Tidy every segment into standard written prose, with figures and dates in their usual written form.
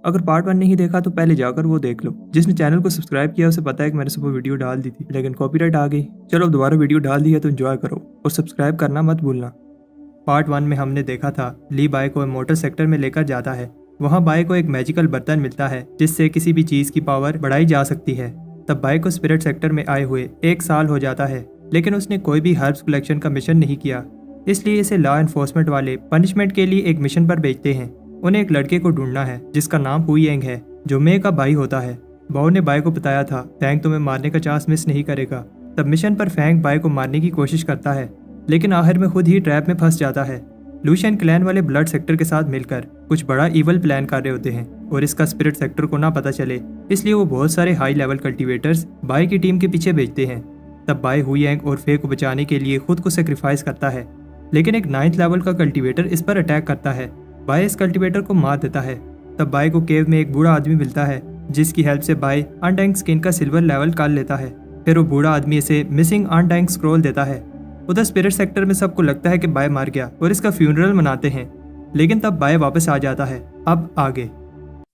अगर पार्ट 1 नहीं देखा तो पहले जाकर वो देख लो। जिसने चैनल को सब्सक्राइब किया उसे पता है कि मैंने सुबह वीडियो डाल दी थी, लेकिन कॉपीराइट आ गई। चलो अब दोबारा वीडियो डाल दी है तो एंजॉय करो और सब्सक्राइब करना मत भूलना। पार्ट 1 में हमने देखा था ली बाय को मोटर सेक्टर में लेकर जाता है। वहाँ बाय को एक मैजिकल बर्तन मिलता है जिससे किसी भी चीज की पावर बढ़ाई जा सकती है। तब बाय को स्पिरिट सेक्टर में आए हुए 1 साल हो जाता है, लेकिन उसने कोई भी हर्ब्स कलेक्शन का मिशन नहीं किया। इसलिए इसे लॉ एनफोर्समेंट वाले पनिशमेंट के लिए एक मिशन पर भेजते हैं। उन्हें एक लड़के को ढूंढना है जिसका नाम हुईएंग है, जो मे का भाई होता है। बाओ ने बाय को बताया था फैंग तुम्हें मारने का चांस मिस नहीं करेगा। तब मिशन पर फैंग बाय को मारने की कोशिश करता है, लेकिन आखिर में खुद ही ट्रैप में फंस जाता है। लूशियन क्लैन वाले ब्लड सेक्टर के साथ मिलकर कुछ बड़ा इवल प्लान कर रहे होते हैं और इसका स्पिरिट सेक्टर को ना पता चले, इसलिए वो बहुत सारे हाई लेवल कल्टीवेटर्स बाय की टीम के पीछे भेजते हैं। तब बाय हुईएंग और फे को बचाने के लिए खुद को सेक्रीफाइस करता है, लेकिन एक 9th लेवल का कल्टीवेटर इस पर अटैक करता है। बाय इस कल्टीवेटर को मार देता है। तब बाय को केव में एक बूढ़ा आदमी मिलता है जिसकी हेल्प से बाय अनडैंक स्किन का सिल्वर लेवल कर लेता है। फिर वो बूढ़ा आदमी इसे मिसिंग अनडैंक स्क्रॉल देता है। उधर स्पिरिट सेक्टर में सबको लगता है कि बाय मार गया और इसका फ्यूनरल मनाते हैं, लेकिन तब बाय वापस आ जाता है। अब आगे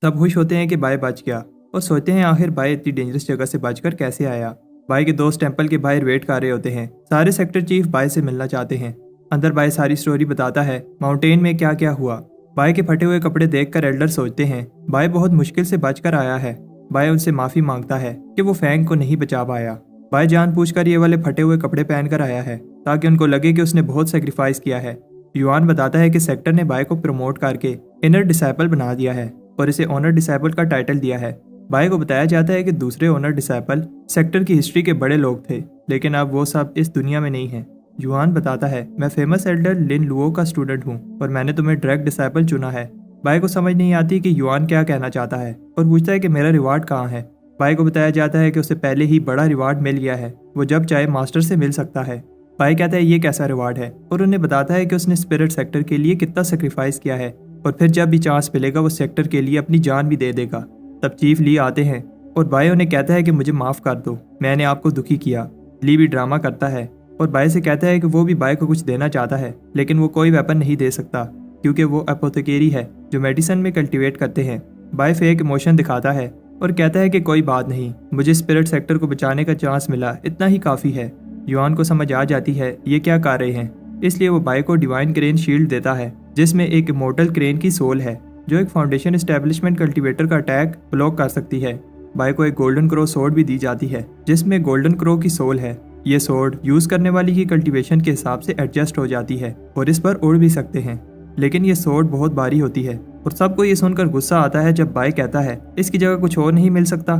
सब खुश होते हैं कि बाय बच गया और सोचते हैं आखिर बाय इतनी डेंजरस जगह से बचकर कैसे आया। बाय के दोस्त टेंपल के बाहर वेट कर रहे होते हैं। सारे सेक्टर चीफ बाय से मिलना चाहते हैं। अंदर बाय सारी स्टोरी बताता है, माउंटेन में क्या क्या हुआ। बाय के फटे हुए कपड़े देखकर एल्डर सोचते हैं बाय बहुत मुश्किल से बचकर आया है। बाय उनसे माफी मांगता है कि वो फैंग को नहीं बचा पाया। बाय जानबूझकर ये वाले फटे हुए कपड़े पहनकर आया है ताकि उनको लगे कि उसने बहुत सेक्रीफाइस किया है। युआन बताता है कि सेक्टर ने बाय को प्रमोट करके इनर डिसाइपल बना दिया है और इसे ऑनर डिसाइपल का टाइटल दिया है। बाय को बताया जाता है कि दूसरे ऑनर डिसाइपल सेक्टर की हिस्ट्री के बड़े लोग थे, लेकिन अब वो सब इस दुनिया में नहीं है। युआन बताता है, मैं फेमस एल्डर लिन लुओ का स्टूडेंट हूँ और मैंने तुम्हें डायरेक्ट डिसाइपल चुना है। बाय को समझ नहीं आती कि युआन क्या कहना चाहता है और पूछता है कि मेरा रिवार्ड कहाँ है। बाय को बताया जाता है कि उसे पहले ही बड़ा रिवार्ड मिल गया है, वो जब चाहे मास्टर से मिल सकता है। बाय कहता है ये कैसा रिवार्ड है और उन्हें बताता है कि उसने स्पिरिट सेक्टर के लिए कितना सेक्रीफाइस किया है और फिर जब भी चांस मिलेगा वो सेक्टर के लिए अपनी जान भी दे देगा। तब चीफ ली आते हैं और बाय उन्हें कहता है कि मुझे माफ कर दो, मैंने आपको दुखी किया। ली भी ड्रामा करता है और बाय से कहता है कि वो भी बाय को कुछ देना चाहता है, लेकिन वो कोई वेपन नहीं दे सकता क्योंकि वो एपोथेकेरी है जो मेडिसिन में कल्टीवेट करते हैं। बाय फेक इमोशन दिखाता है और कहता है कि कोई बात नहीं, मुझे स्पिरिट सेक्टर को बचाने का चांस मिला, इतना ही काफ़ी है। युआन को समझ आ जाती है ये क्या कर रहे हैं, इसलिए वो बाय को डिवाइन क्रेन शील्ड देता है जिसमें एक इमोर्टल क्रेन की सोल है जो एक फाउंडेशन एस्टेब्लिशमेंट कल्टीवेटर का अटैक ब्लॉक कर सकती है। बाय को एक गोल्डन क्रो सोर्ड भी दी जाती है जिसमें गोल्डन क्रो की सोल है। ये सोर्ड यूज करने वाली की कल्टीवेशन के हिसाब से एडजस्ट हो जाती है और इस पर उड़ भी सकते हैं, लेकिन ये सोर्ड बहुत भारी होती है और सबको ये सुनकर गुस्सा आता है जब बाय कहता है इसकी जगह कुछ और नहीं मिल सकता।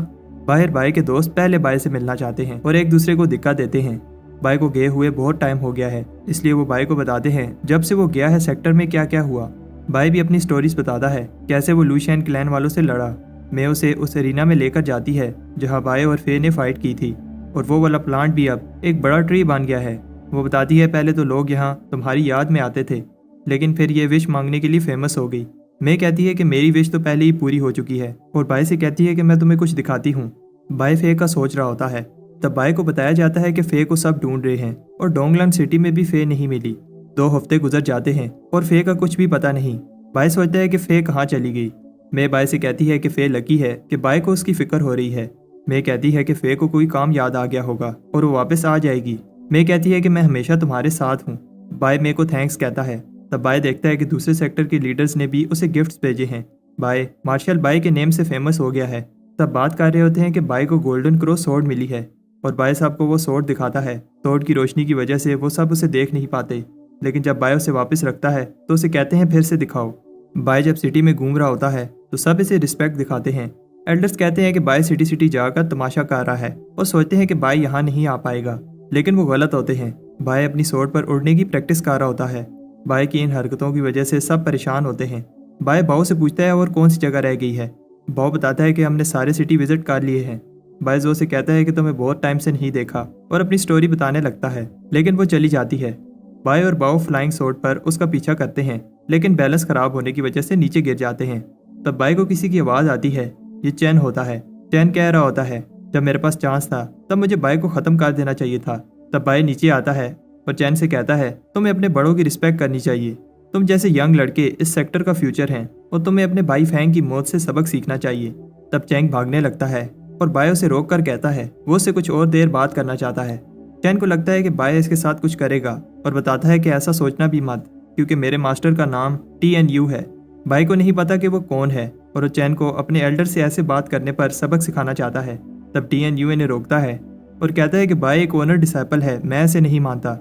बाहर बाय के दोस्त पहले बाय से मिलना चाहते हैं और एक दूसरे को दिक्कत देते हैं। बाय को गए हुए बहुत टाइम हो गया है, इसलिए वो बाय को बताते हैं जब से वो गया है सेक्टर में क्या क्या हुआ। बाय भी अपनी स्टोरीज बताता है कैसे वो लूशियन क्लैन वालों से लड़ा। मे उसे उस एरिना में लेकर जाती है जहाँ बाय और फे ने फाइट की थी और वो वाला प्लांट भी अब एक बड़ा ट्री बन गया है। वो बताती है पहले तो लोग यहाँ तुम्हारी याद में आते थे, लेकिन फिर ये विश मांगने के लिए फेमस हो गई। मे कहती है कि मेरी विश तो पहले ही पूरी हो चुकी है और बाय से कहती है कि मैं तुम्हें कुछ दिखाती हूँ। बाय फे का सोच रहा होता है। तब बाय को बताया जाता है कि फे को सब ढूंढ रहे हैं और डोंगलैंड सिटी में भी फे नहीं मिली। 2 हफ्ते गुजर जाते हैं और फे का कुछ भी पता नहीं। बाय सोचता है कि फे कहाँ चली गई। मे बाय से कहती है कि फे लकी है कि बाय को उसकी फिक्र हो रही है। मे कहती है कि फे को कोई काम याद आ गया होगा और वो वापस आ जाएगी। मे कहती है कि मैं हमेशा तुम्हारे साथ हूँ। बाय मे को थैंक्स कहता है। तब बाय देखता है कि दूसरे सेक्टर के लीडर्स ने भी उसे गिफ्ट्स भेजे हैं। बाय मार्शल बाय के नेम से फेमस हो गया है। तब बात कर रहे होते हैं कि बाय को गोल्डन क्रो सोर्ड मिली है और बाय साहब को वो सोर्ड दिखाता है। सोर्ड की रोशनी की वजह से वो सब उसे देख नहीं पाते, लेकिन जब बाय उसे वापस रखता है तो उसे कहते हैं फिर से दिखाओ। बाय जब सिटी में घूम रहा होता है तो सब इसे रिस्पेक्ट दिखाते हैं। एल्डर्स कहते हैं कि बाय सिटी सिटी जाकर तमाशा कर रहा है और सोचते हैं कि बाय यहाँ नहीं आ पाएगा, लेकिन वो गलत होते हैं। बाय अपनी सोर्ड पर उड़ने की प्रैक्टिस कर रहा होता है। बाय की इन हरकतों की वजह से सब परेशान होते हैं। बाय बाओ से पूछता है और कौन सी जगह रह गई है। बाओ बताता है कि हमने सारे सिटी विजिट कर लिए हैं। बाय जो से कहता है कि तुम्हें बहुत टाइम से नहीं देखा और अपनी स्टोरी बताने लगता है, लेकिन वो चली जाती है। बाय और बाओ फ्लाइंग सोर्ड पर उसका पीछा करते हैं, लेकिन बैलेंस खराब होने की वजह से नीचे गिर जाते हैं। तब बाय को किसी की आवाज़ आती है। ये चैन होता है। चैन कह रहा होता है, जब मेरे पास चांस था तब मुझे बाय को ख़त्म कर देना चाहिए था। तब बाय नीचे आता है और चैन से कहता है, तुम्हें अपने बड़ों की रिस्पेक्ट करनी चाहिए। तुम जैसे यंग लड़के इस सेक्टर का फ्यूचर हैं और तुम्हें अपने भाई फैंग की मौत से सबक सीखना चाहिए। तब चैंग भागने लगता है और बाय उसे रोक कर कहता है वो उससे कुछ और देर बात करना चाहता है। चैन को लगता है कि बाय इसके साथ कुछ करेगा और बताता है कि ऐसा सोचना भी मत, क्योंकि मेरे मास्टर का नाम TNU है। बाय को नहीं पता कि वो कौन है और वो चैन को अपने एल्डर से ऐसे बात करने पर सबक सिखाना चाहता है। तब TNU इन्हें रोकता है और कहता है कि बाय एक ओनर डिसाइपल है, मैं ऐसे नहीं मानता।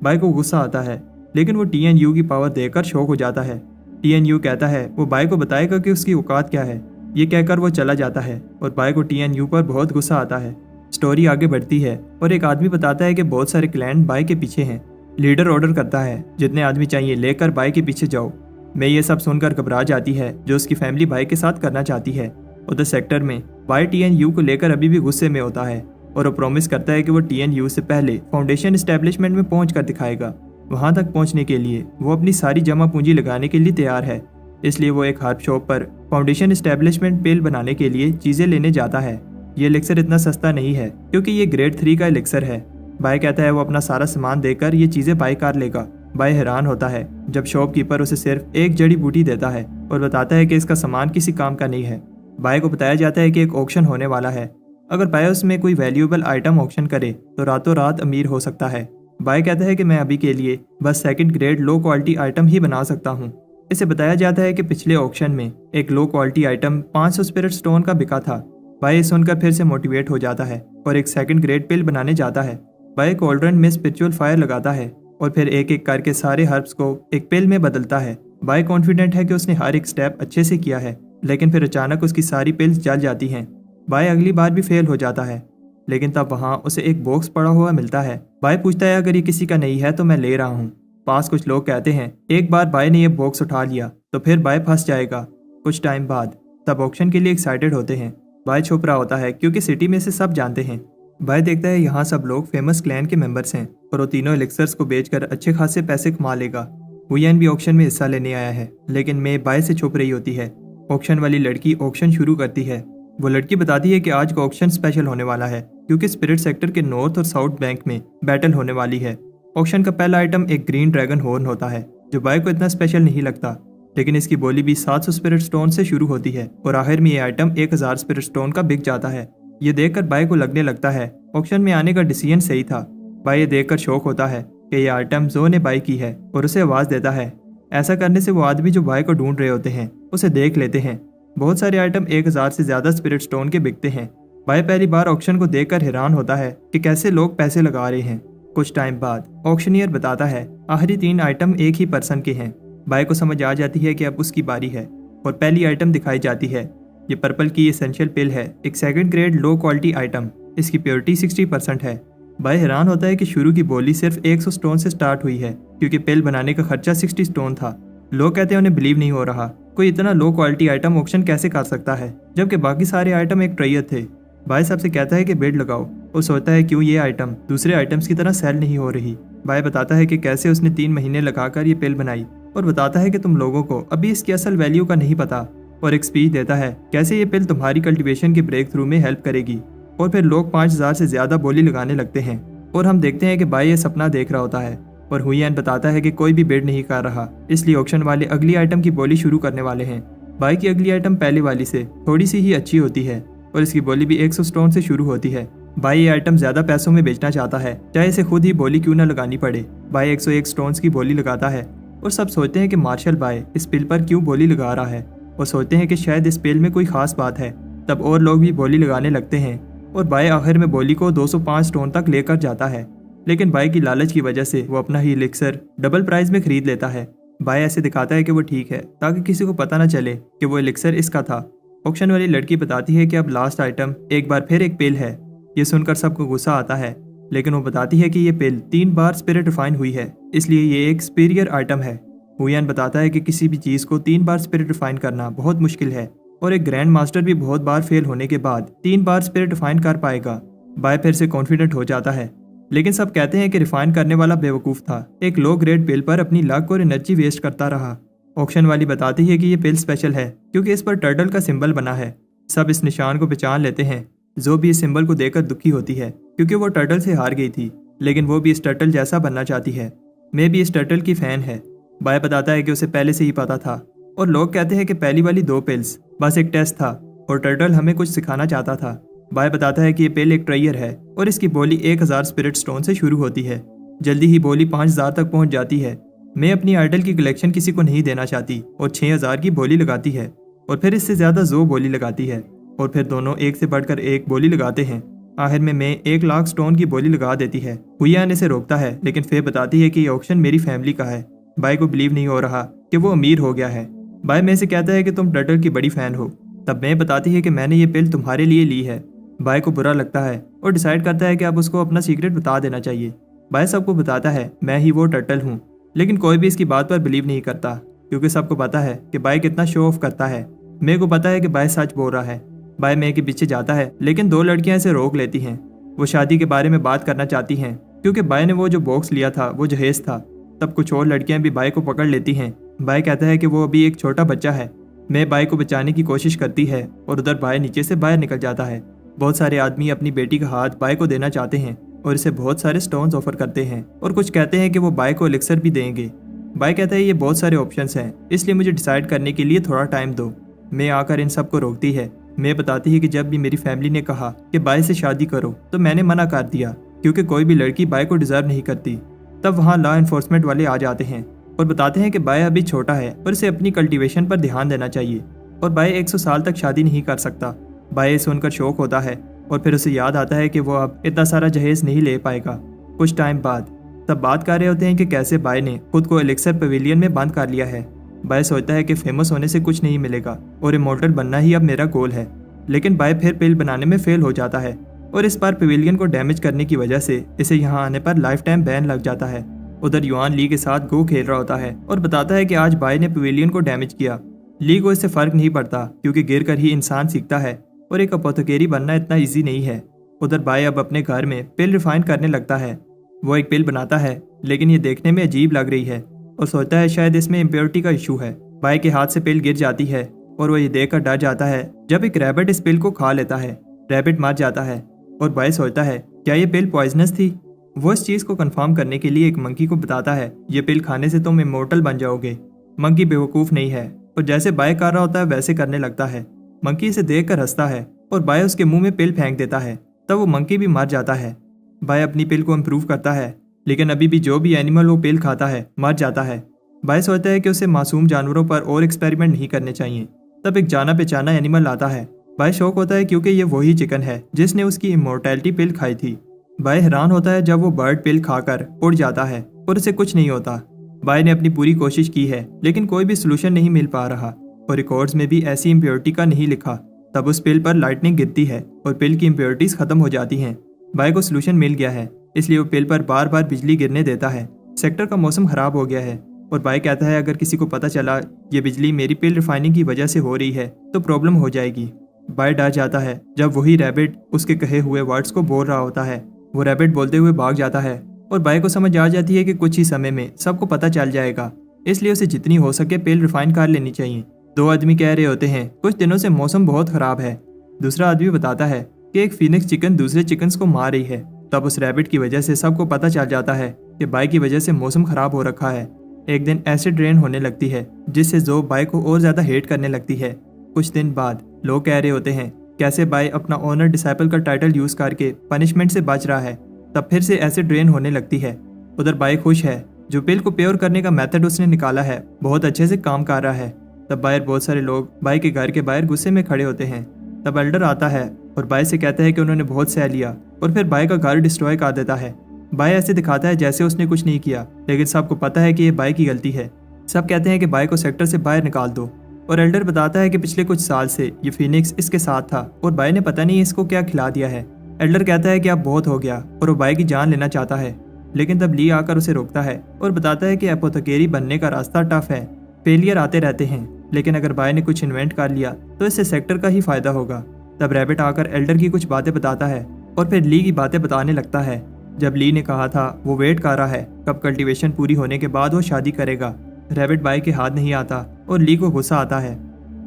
बाय को गुस्सा आता है, लेकिन वो TNU की पावर देखकर शॉक हो जाता है। TNU कहता है वो बाय को बताएगा कि उसकी औकात क्या है। ये कहकर वो चला जाता है और बाय को TNU पर बहुत गुस्सा आता है। स्टोरी आगे बढ़ती है और एक आदमी बताता है कि बहुत सारे क्लैन बाय के पीछे हैं। लीडर ऑर्डर करता है जितने आदमी चाहिए लेकर बाय के पीछे जाओ। मैं ये सब सुनकर घबरा जाती है जो उसकी फैमिली बाय के साथ करना चाहती है। उधर सेक्टर में बाय TNU को लेकर अभी भी गुस्से में होता है और वो प्रॉमिस करता है कि वो TNU से पहले फाउंडेशन एस्टेब्लिशमेंट में पहुंच कर दिखाएगा। वहां तक पहुंचने के लिए वो अपनी सारी जमा पूंजी लगाने के लिए तैयार है। इसलिए वो एक हर्ब शॉप पर फाउंडेशन एस्टेब्लिशमेंट पेल बनाने के लिए चीजें लेने जाता है। ये एलिक्सर इतना सस्ता नहीं है क्योंकि ये ग्रेड 3 का एलिक्सर है। बाय कहता है वो अपना सारा सामान देकर ये चीजें बाय कर लेगा। बाय हैरान होता है जब शॉपकीपर उसे सिर्फ एक जड़ी बूटी देता है और बताता है कि इसका सामान किसी काम का नहीं है। बाय को बताया जाता है कि एक ऑक्शन होने वाला है। अगर बाय उसमें कोई वैल्यूएबल आइटम ऑक्शन करे तो रातों रात अमीर हो सकता है। बाय कहता है कि मैं अभी के लिए बस second grade low quality item ही बना सकता हूँ। इसे बताया जाता है कि पिछले ऑक्शन में एक लो क्वालिटी आइटम 500 स्पिरिट स्टोन का बिका था। बाय सुनकर फिर से मोटिवेट हो जाता है और एक सेकंड ग्रेड पिल बनाने जाता है। बाय कॉल्ड्रन में स्पिरिचुअल फायर लगाता है और फिर एक एक करके सारे हर्ब्स को एक पिल में बदलता है। बाय कॉन्फिडेंट है कि उसने हर एक स्टेप अच्छे से किया है, लेकिन फिर अचानक उसकी सारी पिल्स जल जाती हैं। बाय अगली बार भी फेल हो जाता है, लेकिन तब वहाँ उसे एक बॉक्स पड़ा हुआ मिलता है। बाय पूछता है अगर ये किसी का नहीं है तो मैं ले रहा हूँ। पास कुछ लोग कहते हैं एक बार बाय ने ये बॉक्स उठा लिया तो फिर बाय फंस जाएगा। कुछ टाइम बाद तब ऑक्शन के लिए एक्साइटेड होते हैं। बाय छुप रहा होता है क्योंकि सिटी में से सब जानते हैं। बाय देखता है यहाँ सब लोग फेमस क्लैन के मेंबर्स हैं और वो तीनों एलिक्सर्स को बेचकर अच्छे खासे पैसे कमा लेगा। हुयन भी ऑक्शन में हिस्सा लेने आया है, लेकिन मे बाय से छुप रही होती है। ऑक्शन वाली लड़की ऑक्शन शुरू करती है। वो लड़की बताती है कि आज का ऑक्शन स्पेशल होने वाला है क्योंकि स्पिरिट सेक्टर के नॉर्थ और साउथ बैंक में बैटल होने वाली है। ऑक्शन का पहला आइटम एक ग्रीन ड्रैगन हॉर्न होता है जो बाय को इतना स्पेशल नहीं लगता, लेकिन इसकी बोली भी 700 स्पिरिट स्टोन से शुरू होती है और आखिर में ये आइटम 1000 स्पिरिट स्टोन का बिक जाता है। ये देखकर बाय को लगने लगता है ऑक्शन में आने का डिसीजन सही था। बाय ये देखकर शौक होता है कि यह आइटम जो ने बाय की है और उसे आवाज देता है। ऐसा करने से वो आदमी जो बाय को ढूंढ रहे होते हैं उसे देख लेते हैं। बहुत सारे आइटम 1000 से ज्यादा स्पिरिट स्टोन के बिकते हैं। बाय पहली बार ऑक्शन को देखकर हैरान होता है कि कैसे लोग पैसे लगा रहे हैं। कुछ टाइम बाद ऑक्शनियर बताता है आखिरी 3 आइटम एक ही पर्सन के हैं। बाय को समझ आ जाती है कि अब उसकी बारी है और पहली आइटम दिखाई जाती है। ये पर्पल की एसेंशियल पिल है, एक second grade low quality item. इसकी प्योरिटी 60% है। बाय हैरान होता है कि शुरू की बोली सिर्फ 100 स्टोन से स्टार्ट हुई है क्योंकि पिल बनाने का खर्चा 60 स्टोन था। लोग कहते हैं उन्हें बिलीव नहीं हो रहा, कोई इतना लो क्वालिटी आइटम ऑक्शन कैसे कर सकता है जबकि बाकी सारे आइटम एक ट्रेयर थे। बाय सबसे कहता है कि बिड लगाओ। वो सोचता है क्यों ये आइटम दूसरे आइटम्स की तरह सेल नहीं हो रही। बाय बताता है कि कैसे उसने 3 महीने लगाकर ये पिल बनाई और बताता है कि तुम लोगों को अभी इसकी असल वैल्यू का नहीं पता, और एक स्पीच देता है कैसे ये पिल तुम्हारी कल्टीवेशन के ब्रेक थ्रू में हेल्प करेगी। और फिर लोग 5000 से ज्यादा बोली लगाने लगते हैं और हम देखते हैं कि बाय ये सपना देख रहा होता है और हुयन बताता है कि कोई भी बिड नहीं कर रहा, इसलिए ऑक्शन वाले अगली आइटम की बोली शुरू करने वाले हैं। बाय की अगली आइटम पहले वाली से थोड़ी सी ही अच्छी होती है और इसकी बोली भी 100 स्टोन से शुरू होती है। बाय ये आइटम ज्यादा पैसों में बेचना चाहता है, चाहे इसे खुद ही बोली क्यों न लगानी पड़े। बाय 101 स्टोन्स की बोली लगाता है और सब सोचते हैं कि मार्शल बाय इस पिल पर क्यों बोली लगा रहा है और सोचते हैं कि शायद इस पिल में कोई खास बात है। तब और लोग भी बोली लगाने लगते हैं और बाय आखिर में बोली को 205 स्टोन तक लेकर जाता है, लेकिन बाय की लालच की वजह से वो अपना ही एलिक्सर डबल प्राइस में खरीद लेता है। बाय ऐसे दिखाता है कि वो ठीक है ताकि किसी को पता न चले कि वो एलिक्सर इसका था। ऑक्शन वाली लड़की बताती है कि अब लास्ट आइटम एक बार फिर एक पिल है। ये सुनकर सबको गुस्सा आता है, लेकिन वो बताती है कि ये पिल 3 बार स्पिरिट रिफाइन हुई है, इसलिए ये एक सुपीरियर आइटम है। हुयन बताता है कि किसी भी चीज को 3 बार स्पिरिट रिफाइन करना बहुत मुश्किल है और एक ग्रैंड मास्टर भी बहुत बार फेल होने के बाद 3 बार स्पिरिट रिफाइन कर पाएगा। बाय फिर से कॉन्फिडेंट हो जाता है, लेकिन सब कहते हैं कि रिफाइन करने वाला बेवकूफ था, एक लो ग्रेड पिल पर अपनी लक और एनर्जी वेस्ट करता रहा। ऑक्शन वाली बताती है कि ये पिल स्पेशल है क्योंकि इस पर टर्टल का सिंबल बना है। सब इस निशान को पहचान लेते हैं। जो भी इस सिंबल को देखकर दुखी होती है क्योंकि वो टर्टल से हार गई थी, लेकिन वो भी इस टर्टल जैसा बनना चाहती है। मैं भी इस टर्टल की फैन है। बाय बताता है कि उसे पहले से ही पता था और लोग कहते हैं कि पहली वाली 2 पिल्स बस एक टेस्ट था और टर्टल हमें कुछ सिखाना चाहता था। बाय बताता है कि ये पिल एक ट्रायर है और इसकी बोली 1000 स्पिरिट स्टोन से शुरू होती है। जल्दी ही बोली 5000 तक पहुंच जाती है। मैं अपनी आइडल की कलेक्शन किसी को नहीं देना चाहती और 6000 की बोली लगाती है और फिर इससे ज्यादा जो बोली लगाती है और फिर दोनों एक से बढ़कर एक बोली लगाते हैं। आखिर में मैं 1 लाख स्टोन की बोली लगा देती है। हुयान इसे रोकता है लेकिन फिर बताती है कि ये ऑक्शन मेरी फैमिली का है। बाय को बिलीव नहीं हो रहा कि वो अमीर हो गया है। बाय में से कहता है कि तुम टर्टल की बड़ी फैन हो। तब मैं बताती है कि मैंने ये पिल तुम्हारे लिए ली है। बाय को बुरा लगता है और डिसाइड करता है कि अब उसको अपना सीक्रेट बता देना चाहिए। बाय सबको बताता है मैं ही वो टर्टल हूँ, लेकिन कोई भी इसकी बात पर बिलीव नहीं करता क्योंकि सबको पता है कि बाय कितना शो ऑफ करता है। मे को पता है कि बाय सच बोल रहा है। बाय मे के पीछे जाता है लेकिन 2 लड़कियां इसे रोक लेती हैं। वो शादी के बारे में बात करना चाहती हैं क्योंकि बाय ने वो जो बॉक्स लिया था वो जहेज था। तब कुछ और लड़कियां भी बाय को पकड़ लेती हैं। बाय कहता है कि वो अभी एक छोटा बच्चा है। मैं बाय को बचाने की कोशिश करती है और उधर बाय नीचे से बाहर निकल जाता है। बहुत सारे आदमी अपनी बेटी का हाथ बाय को देना चाहते हैं और इसे बहुत सारे स्टोन्स ऑफर करते हैं और कुछ कहते हैं कि वो बाय को एलिक्सर भी देंगे। बाय कहता है ये बहुत सारे ऑप्शंस हैं, इसलिए मुझे डिसाइड करने के लिए थोड़ा टाइम दो। मैं आकर इन सबको रोकती है। मैं बताती है कि जब भी मेरी फैमिली ने कहा कि बाय से शादी करो तो मैंने मना कर दिया क्योंकि कोई भी लड़की बाय को डिजर्व नहीं करती। तब वहाँ लॉ एनफोर्समेंट वाले आ जाते हैं और बताते हैं कि बाय अभी छोटा है और इसे अपनी कल्टीवेशन पर ध्यान देना चाहिए और बाय 100 साल तक शादी नहीं कर सकता। बाय सुनकर शौक होता है और फिर उसे याद आता है कि वो अब इतना सारा जहेज नहीं ले पाएगा। कुछ टाइम बाद तब बात कर रहे होते हैं कि कैसे बाय ने खुद को एलिक्सर पवेलियन में बंद कर लिया है। बाय सोचता है कि फेमस होने से कुछ नहीं मिलेगा और इमॉर्टल बनना ही अब मेरा गोल है। लेकिन बाय फिर पिल बनाने में फेल हो जाता है और इस बार पवेलियन को डैमेज करने की वजह से इसे यहाँ आने पर लाइफ टाइम बैन लग जाता है। उधर युआन ली के साथ गो खेल रहा होता है और बताता है कि आज बाय ने पवेलियन को डैमेज किया। ली को इससे फर्क नहीं पड़ता क्योंकि गिर कर ही इंसान सीखता है और एक अपोथेकेरी बनना इतना ईजी नहीं है। उधर बाय अब अपने घर में पिल रिफाइन करने लगता है। वो एक पिल बनाता है लेकिन ये देखने में अजीब लग रही है और सोचता है शायद इसमें इम्प्योरिटी का इशू है। बाय के हाथ से पिल गिर जाती है और वो ये देखकर डर जाता है जब एक रैबिट इस पिल को खा लेता है। रैबिट मर जाता है और बाय सोचता है क्या ये पिल पॉइजनस थी। वो इस चीज को कंफर्म करने के लिए एक मंकी को बताता है ये पिल खाने से तुम इमोर्टल बन जाओगे। मंकी बेवकूफ नहीं है और जैसे बाय कर रहा होता है वैसे करने लगता है। मंकी इसे देखकर हंसता है और बाय उसके मुंह में पिल फेंक देता है। तब वो मंकी भी मर जाता है। बाय अपनी पिल को इम्प्रूव करता है लेकिन अभी भी जो भी एनिमल वो पिल खाता है मर जाता है। बाय सोचता है कि उसे मासूम जानवरों पर और एक्सपेरिमेंट नहीं करने चाहिए। तब एक जाना पहचाना एनिमल आता है। बाय शौक होता है क्योंकि ये वही चिकन है जिसने उसकी इमोर्टैलिटी पिल खाई थी। बाय हैरान होता है जब वो बर्ड पिल खाकर उड़ जाता है और उसे कुछ नहीं होता। बाय ने अपनी पूरी कोशिश की है लेकिन कोई भी सोल्यूशन नहीं मिल पा रहा और रिकॉर्ड्स में भी ऐसी इम्प्योरिटी का नहीं लिखा। तब उस पिल पर लाइटनिंग गिरती है और पिल की इम्प्योरिटीज खत्म हो जाती हैं। बाय को सोल्यूशन मिल गया है इसलिए वो पिल पर बार बार बिजली गिरने देता है। सेक्टर का मौसम खराब हो गया है और बाय कहता है अगर किसी को पता चला ये बिजली मेरी पिल रिफाइनिंग की वजह से हो रही है तो प्रॉब्लम हो जाएगी। बाय डर जाता है जब वही रैबिट उसके कहे हुए वर्ड्स को बोल रहा होता है। वो रैबिट बोलते हुए भाग जाता है और बाय को समझ आ जाती है कि कुछ ही समय में सबको पता चल जाएगा, इसलिए उसे जितनी हो सके पिल रिफाइन कर लेनी चाहिए। 2 आदमी कह रहे होते हैं कुछ दिनों से मौसम बहुत खराब है। दूसरा आदमी बताता है कि एक फीनिक्स चिकन दूसरे चिकन्स को मार रही है। तब उस रैबिट की वजह से सबको पता चल जाता है कि बाय की वजह से मौसम खराब हो रखा है। एक दिन एसिड रेन होने लगती है जिससे जो बाय को और ज्यादा हेट करने लगती है। कुछ दिन बाद लोग कह रहे होते हैं कैसे बाय अपना ऑनर डिसाइपल का टाइटल यूज करके पनिशमेंट से बच रहा है। तब फिर से एसिड रेन होने लगती है। उधर बाय खुश है जो पिल को प्योर करने का मेथड उसने निकाला है बहुत अच्छे से काम कर रहा है। तब बाहर बहुत सारे लोग बाय के घर के बाहर गुस्से में खड़े होते हैं। तब एल्डर आता है और बाय से कहता है कि उन्होंने बहुत सह लिया और फिर बाय का घर डिस्ट्रॉय कर देता है। बाय ऐसे दिखाता है जैसे उसने कुछ नहीं किया लेकिन सबको पता है कि ये बाय की गलती है। सब कहते हैं कि बाय को सेक्टर से बाहर निकाल दो और एल्डर बताता है कि पिछले कुछ साल से ये फीनिक्स इसके साथ था और बाय ने पता नहीं इसको क्या खिला दिया है। एल्डर कहता है कि अब बहुत हो गया और वो बाय की जान लेना चाहता है लेकिन तब ली आकर उसे रोकता है और बताता है कि एपोथेकेरी बनने का रास्ता टफ है, फेलियर आते रहते हैं, लेकिन अगर बाय ने कुछ इन्वेंट कर लिया तो इससे सेक्टर का ही फायदा होगा। तब रैबिट आकर एल्डर की कुछ बातें बताता है और फिर ली की बातें बताने लगता है। जब ली ने कहा था वो वेट कर रहा है कब कल्टीवेशन पूरी होने के बाद वो शादी करेगा। रैबिट बाय के हाथ नहीं आता और ली को गुस्सा आता है।